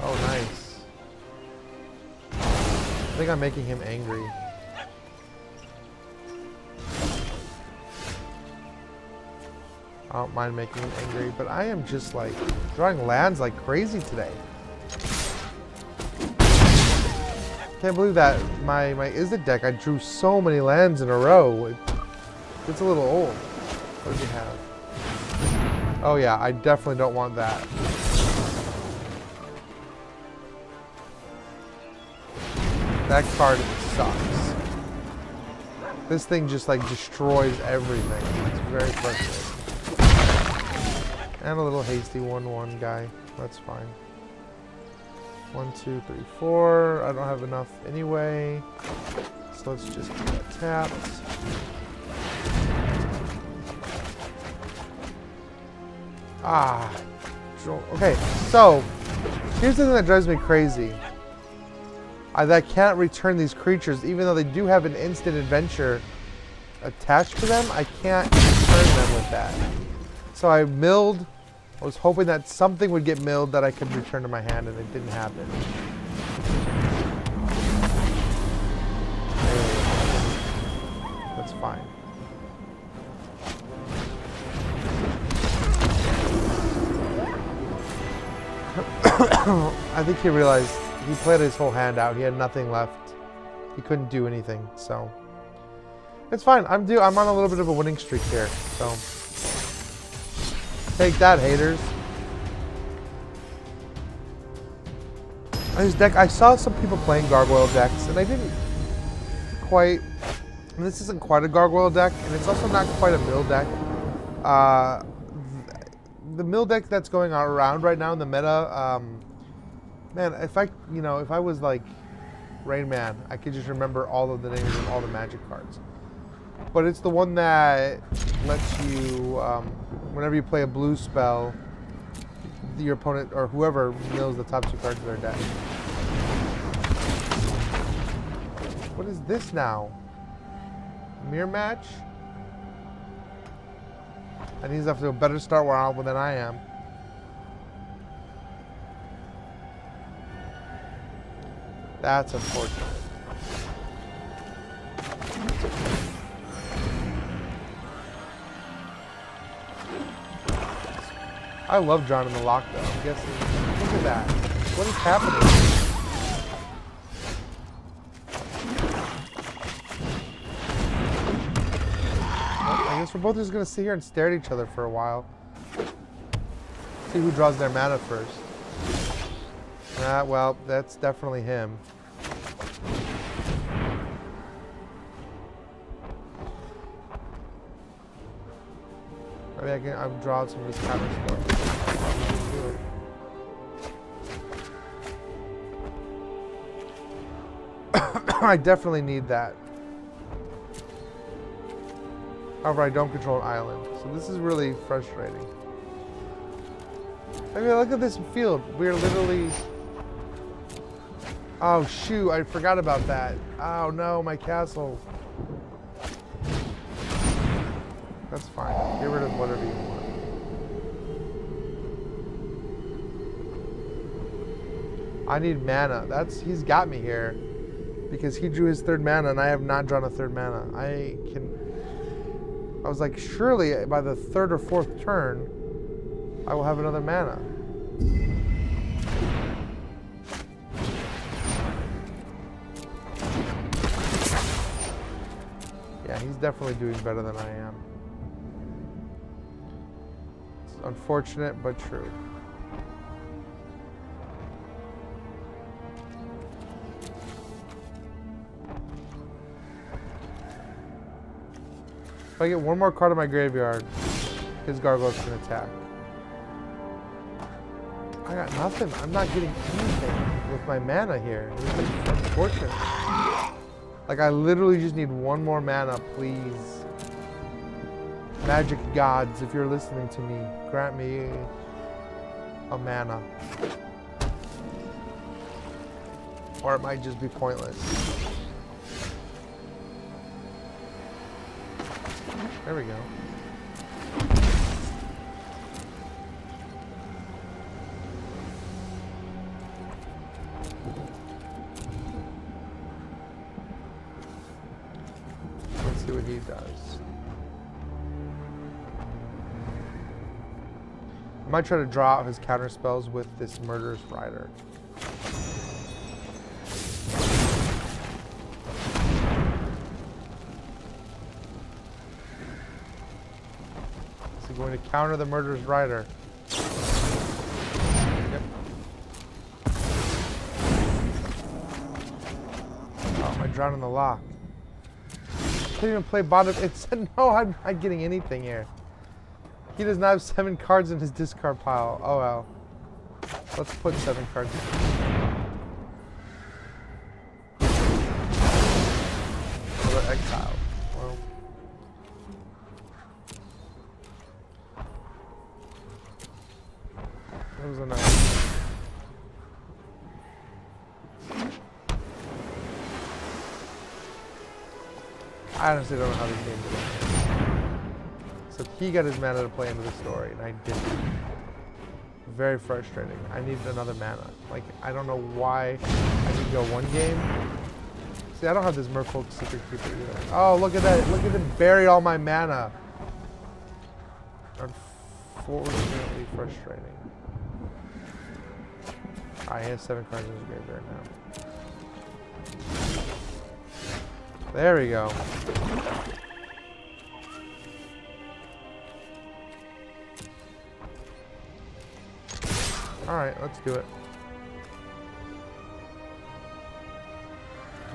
Oh, nice. I think I'm making him angry. I don't mind making him angry, but I am just like drawing lands like crazy today. Can't believe that my Izzet deck, I drew so many lands in a row. It's a little old. What does he have? Oh yeah, I definitely don't want that. That card sucks. This thing just like destroys everything. It's very frustrating. And a little hasty 1/1 guy. That's fine. 1, 2, 3, 4. I don't have enough anyway. So let's just get that tapped. Ah. Okay, so here's the thing that drives me crazy. That can't return these creatures, even though they do have an instant adventure attached to them. I can't return them with that. So I milled. I was hoping that something would get milled that I could return to my hand, and it didn't happen. That's fine. I think he realized he played his whole hand out. He had nothing left. He couldn't do anything, so it's fine. I'm on a little bit of a winning streak here, so take that, haters. His deck, I saw some people playing gargoyle decks, and I didn't quite. And this isn't quite a gargoyle deck, and it's also not quite a mill deck. The mill deck that's going around right now in the meta, man, if I was like Rain Man, I could just remember all of the names of all the magic cards. But it's the one that lets you, whenever you play a blue spell, your opponent or whoever mills the top 2 cards of their deck. What is this now? Mirror match? And he's off to a better start than I am. That's unfortunate. I love John in the lock though. I'm guessing. Look at that. What is happening? Well, I guess we're both just gonna sit here and stare at each other for a while. See who draws their mana first. Well, that's definitely him. Maybe I've drawn some of his counter spells. I definitely need that. However, I don't control an island, so this is really frustrating. I mean, look at this field. We're literally... Oh, shoot. I forgot about that. Oh, no. My castle. That's fine. Get rid of whatever you want. I need mana. He's got me here. Because he drew his 3rd mana and I have not drawn a 3rd mana. I was like, surely by the 3rd or 4th turn, I will have another mana. Yeah, he's definitely doing better than I am. It's unfortunate, but true. If I get one more card in my graveyard, his gargoyles can attack. I got nothing. I'm not getting anything with my mana here. This is unfortunate. Like, I literally just need one more mana, please. Magic gods, if you're listening to me, grant me a mana. Or it might just be pointless. There we go. Let's see what he does. I might try to draw out his counter spells with this Murderous Rider. Going to counter the Murderous Rider. Yep. Oh, am I drowning the lock? Can't even play bottom. It said no, I'm not getting anything here. He does not have 7 cards in his discard pile. Oh well. Let's put 7 cards in. What about exile? Well. That was a nice. I honestly don't know how this game did it. So he got his mana to play into the story, and I didn't. Very frustrating. I needed another mana. Like, I don't know why I could go 1 game. See, I don't have this Merfolk Secret Keeper either. Oh, look at that. Look at them bury all my mana. Unfortunately frustrating. Alright, he has 7 cards in his graveyard now. There we go. Alright, let's do it.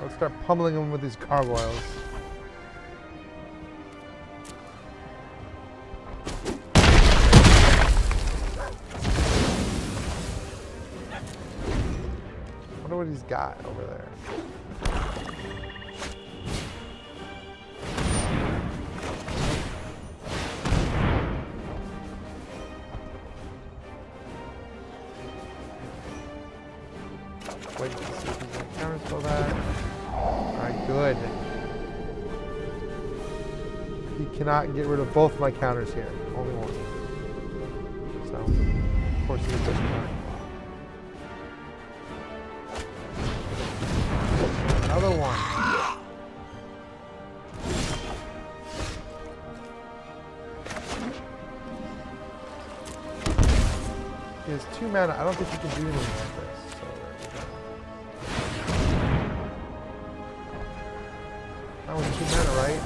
Let's start pummeling him with these gargoyles. I wonder what he's got over there. Wait to see if he's going to counterspell that. Alright, good. He cannot get rid of both my counters here. Only one. So, of course he does not. Another one. He has 2 mana. I don't think he can do anything like this. That was 2 mana, right?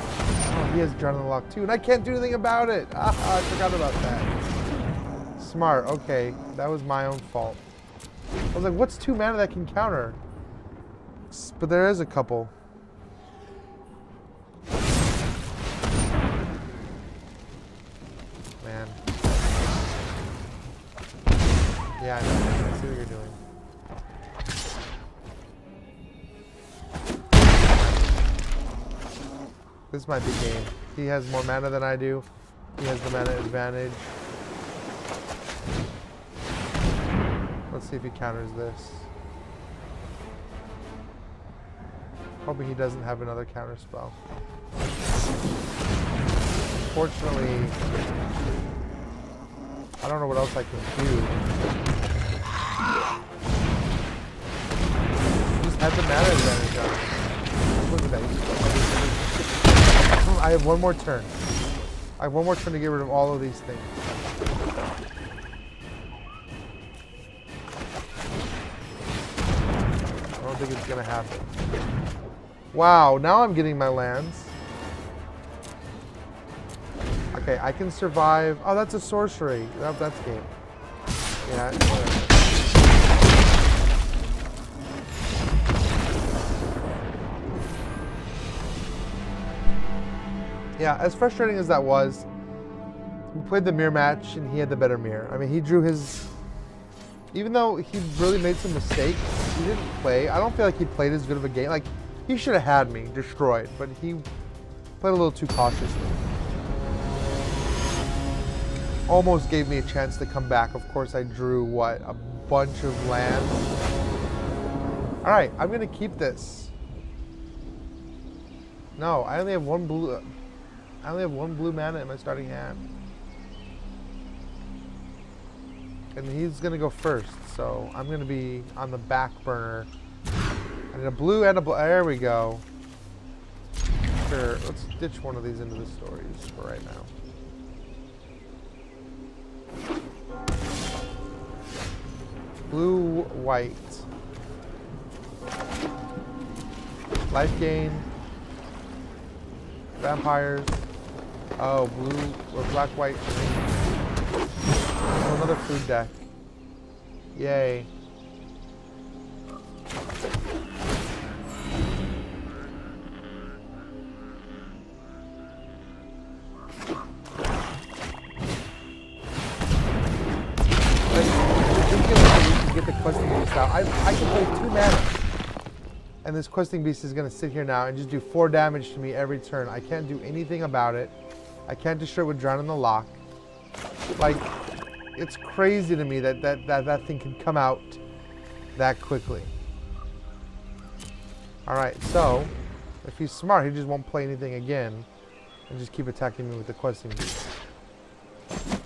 Oh, he has Drown in the Loch too, and I can't do anything about it. Ah, I forgot about that. Smart. Okay, that was my own fault. I was like, what's 2 mana that can counter? But there is a couple. Man. Yeah, I know. I see what you're doing. This might be game. He has more mana than I do. He has the mana advantage. Let's see if he counters this. Hoping he doesn't have another counter spell. Fortunately, I don't know what else I can do. Just had the mana advantage on him. Look at that. I have one more turn. I have one more turn to get rid of all of these things. I don't think it's gonna happen. Wow, now I'm getting my lands. Okay, I can survive. Oh, that's a sorcery. That's game. Yeah. Yeah, as frustrating as that was, we played the mirror match and he had the better mirror. I mean, he drew his... Even though he really made some mistakes, he didn't play. I don't feel like he played as good of a game. Like, he should have had me destroyed, but he played a little too cautiously. Almost gave me a chance to come back. Of course, I drew, what, a bunch of lands. All right, I'm going to keep this. No, I only have one blue... I only have one blue mana in my starting hand. And he's going to go first, so I'm going to be on the back burner. I need a blue and a blue. There we go. Sure, let's ditch one of these into the stories for right now. Blue, white. Life gain. Vampires. Oh, blue or black, white, green. Oh, another food deck. Yay. Get the questing beast out. I can play 2 mana. And this questing beast is going to sit here now and just do 4 damage to me every turn. I can't do anything about it. I can't destroy it with Drown in the Loch. Like, it's crazy to me that thing can come out that quickly. Alright, so, if he's smart, he just won't play anything again and just keep attacking me with the questing beast.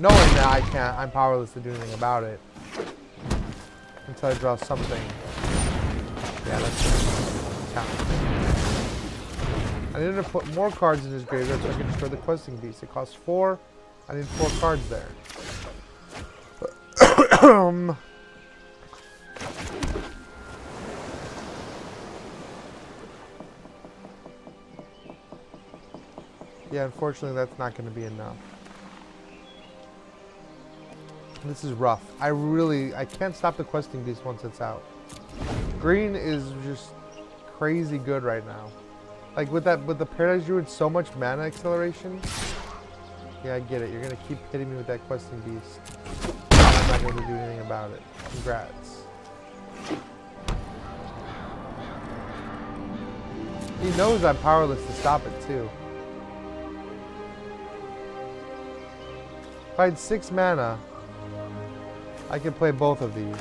Knowing that I'm powerless to do anything about it. Until I draw something. Yeah, that's count. I needed to put more cards in his graveyard so I can destroy the questing beast. It costs 4. I need 4 cards there. Yeah, unfortunately that's not going to be enough. This is rough. I can't stop the questing beast once it's out. Green is just crazy good right now. Like with the Paradise Druid, so much mana acceleration. Yeah, I get it. You're gonna keep hitting me with that questing beast. I'm not going to do anything about it. Congrats. He knows I'm powerless to stop it too. If I had 6 mana, I could play both of these.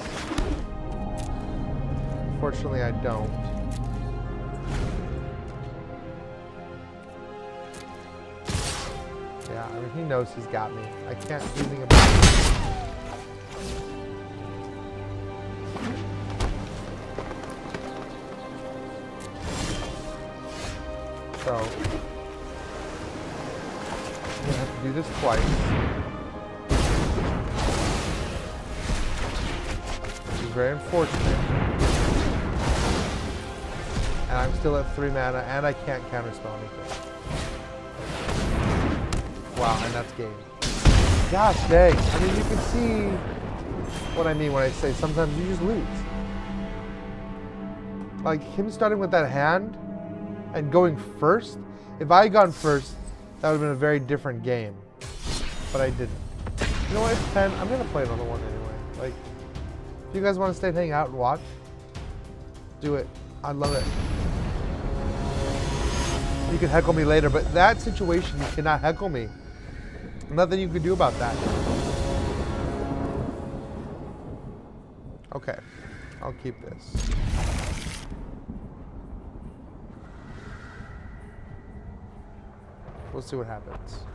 Unfortunately, I don't. Yeah, I mean, he knows he's got me. I can't do anything about it. So, I'm gonna have to do this twice. Which is very unfortunate. And I'm still at 3 mana, and I can't counterspell anything. Wow, and that's game. Gosh dang. I mean, you can see what I mean when I say sometimes you just lose. Like, him starting with that hand and going first. If I had gone first, that would have been a very different game. But I didn't. You know what? It's 10. I'm going to play another one anyway. Like, if you guys want to stay and hang out and watch, do it. I love it. You can heckle me later, but that situation, you cannot heckle me. Nothing you can do about that. Okay, I'll keep this. We'll see what happens.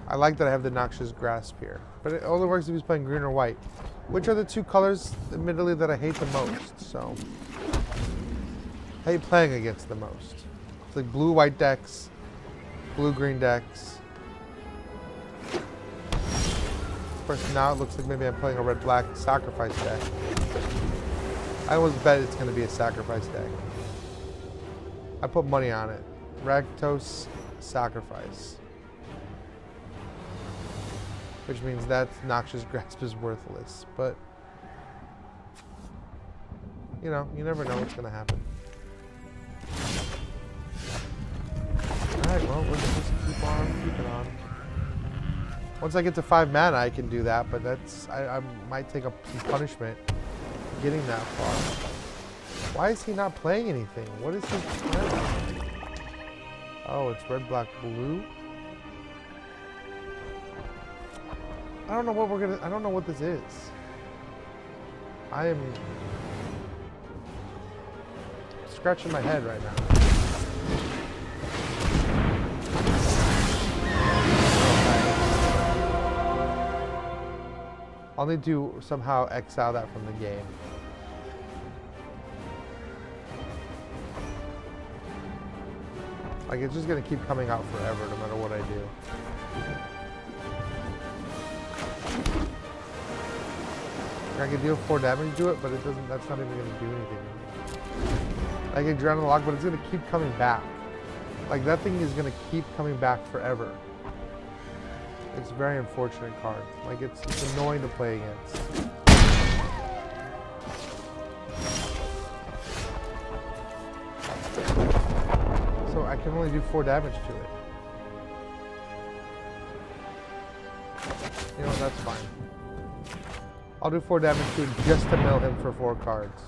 I like that I have the Noxious Grasp here, but it only works if he's playing green or white, which are the 2 colors, admittedly, that I hate the most, so. I hate playing against the most. It's like blue-white decks, blue-green decks. Of course, now it looks like maybe I'm playing a red-black sacrifice deck. I almost bet it's going to be a sacrifice deck. I put money on it. Rakdos sacrifice. Which means that Noxious Grasp is worthless. But, you know, you never know what's going to happen. Alright, well, we'll just keep on keeping on. Once I get to 5 mana, I can do that, but that's, I might take up some punishment getting that far. Why is he not playing anything? What is he playing? Oh, it's red, black, blue? I don't know what I don't know what this is. I am scratching my head right now. I'll need to somehow exile that from the game. Like, it's just gonna keep coming out forever no matter what I do. I can deal 4 damage to it, but it doesn't, that's not even gonna do anything. I can drown in the lock, but it's gonna keep coming back. Like, that thing is gonna keep coming back forever. It's a very unfortunate card. Like, it's annoying to play against. So I can only do 4 damage to it. You know what, that's fine. I'll do 4 damage to it just to mill him for 4 cards.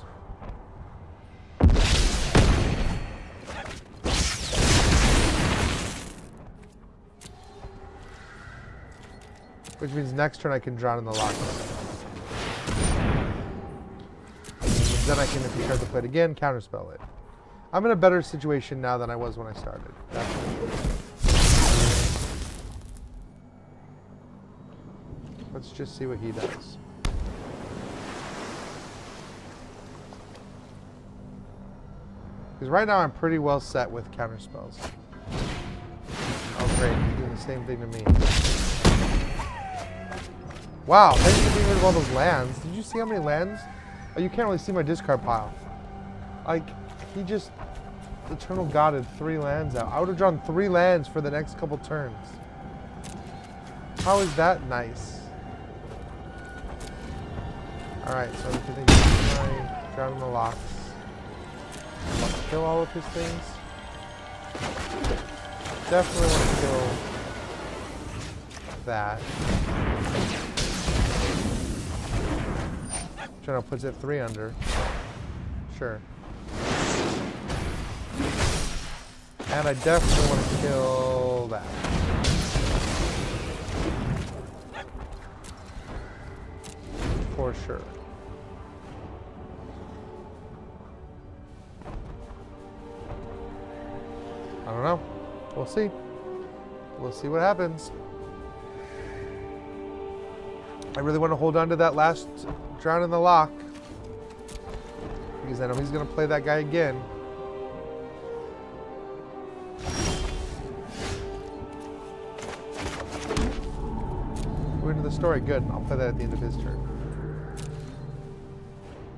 Which means next turn I can drown in the lock. Then I can, if he tries to play it again, counterspell it. I'm in a better situation now than I was when I started. Let's just see what he does. Because right now I'm pretty well set with counterspells. Oh great, he's doing the same thing to me. Wow, thanks for getting rid of all those lands. Did you see how many lands? Oh, you can't really see my discard pile. Like, he just Eternal God 3 lands out. I would have drawn 3 lands for the next couple turns. How is that nice? Alright, so I'm going to my Drown in the Locks. Kill all of his things. Definitely want to kill that. General puts it 3 under. Sure. And I definitely want to kill that. For sure. I don't know. We'll see. We'll see what happens. I really want to hold on to that last Drown in the Lock. Because I know he's going to play that guy again. We're into the story. Good. I'll play that at the end of his turn.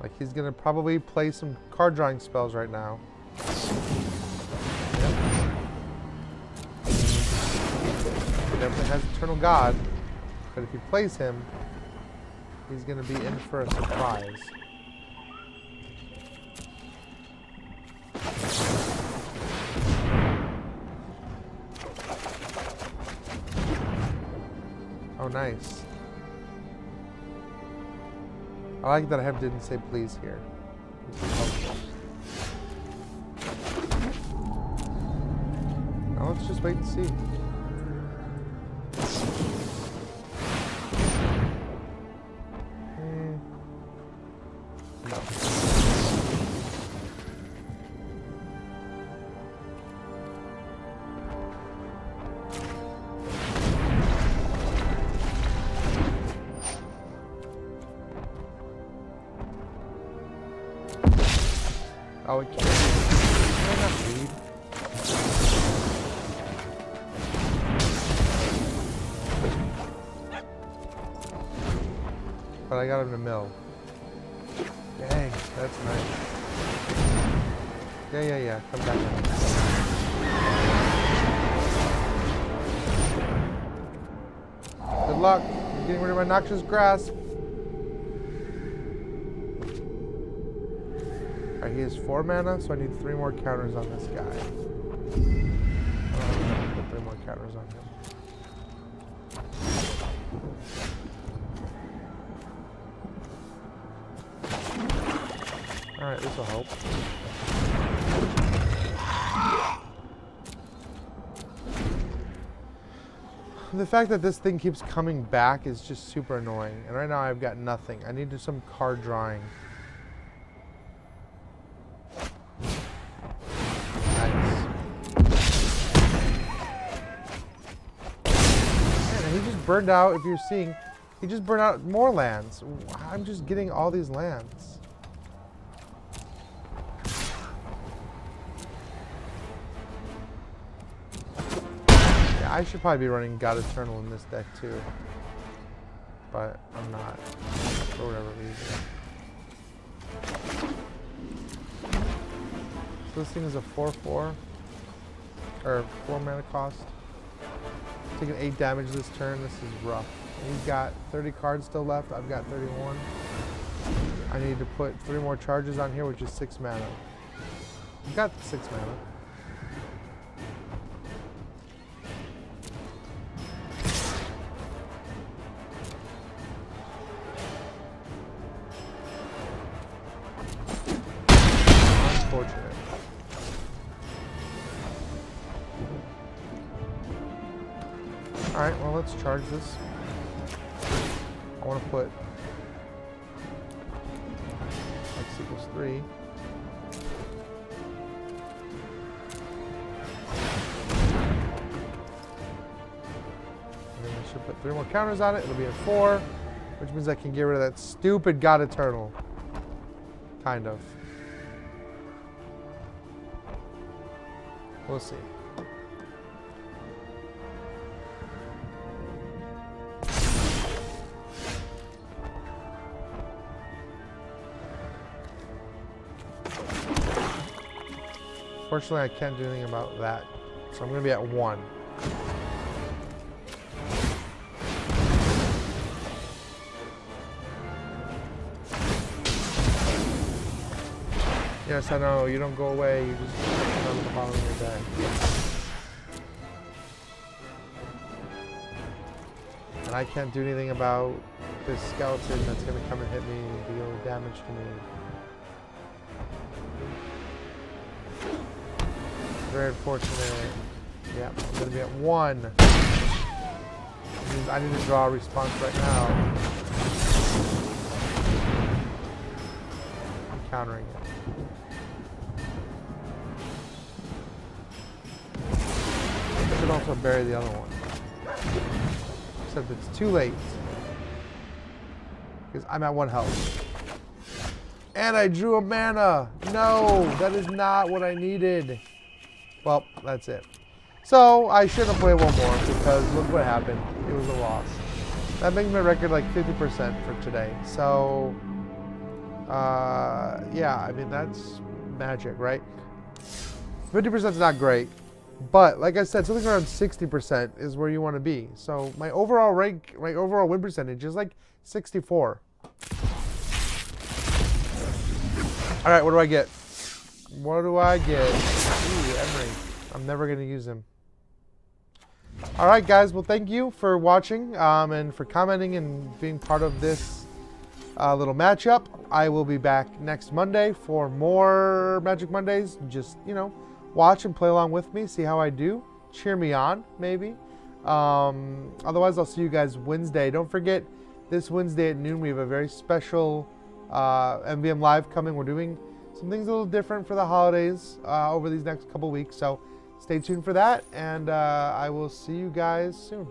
Like, he's going to probably play some card drawing spells right now. Yep. He definitely has Eternal God. But if he plays him, he's going to be in for a surprise. Oh, nice. I like that I didn't say please here. Now let's just wait and see. No. Oh, it can't. Can I not read? But I got him to mill. Dang, that's nice. Yeah. Come back now. Good luck. I'm getting rid of my Noxious Grasp. Alright, he has 4 mana, so I need 3 more counters on this guy. Put 3 more counters on him. Alright, this will help. The fact that this thing keeps coming back is just super annoying. And right now I've got nothing. I need some card drawing. Burned out, if you're seeing, he just burned out more lands. I'm just getting all these lands. Yeah, I should probably be running God Eternal in this deck too. But I'm not, for whatever reason. So this thing is a 4/4, or 4 mana cost. Taking 8 damage this turn. This is rough. He's got 30 cards still left. I've got 31. I need to put 3 more charges on here, which is 6 mana. I've got 6 mana. Unfortunate. Alright, well, let's charge this. I want to put X equals 3. And then I should put 3 more counters on it. It'll be a 4, which means I can get rid of that stupid God Eternal. Kind of. We'll see. Unfortunately, I can't do anything about that. So I'm going to be at 1. Yes, I know. You don't go away. You just come on the bottom of your day. And I can't do anything about this skeleton that's going to come and hit me and deal damage to me. Very unfortunate. Yeah, I'm going to be at 1. I need to draw a response right now. I'm countering it. I could also bury the other one. Except it's too late. Because I'm at 1 health. And I drew a mana! No! That is not what I needed. Well, that's it. So, I should have played 1 more because look what happened. It was a loss. That makes my record like 50% for today. So, yeah, I mean, that's magic, right? 50% is not great. But, like I said, something around 60% is where you want to be. So, my overall rank, my overall win percentage is like 64. Alright, what do I get? What do I get? Ooh, Emery. I'm never going to use him. Alright, guys. Well, thank you for watching and for commenting and being part of this little matchup. I will be back next Monday for more Magic Mondays. Just, you know, watch and play along with me. See how I do. Cheer me on, maybe. Otherwise, I'll see you guys Wednesday. Don't forget, this Wednesday at noon, we have a very special MVM Live coming. We're doing some things a little different for the holidays over these next couple weeks. So stay tuned for that, and I will see you guys soon.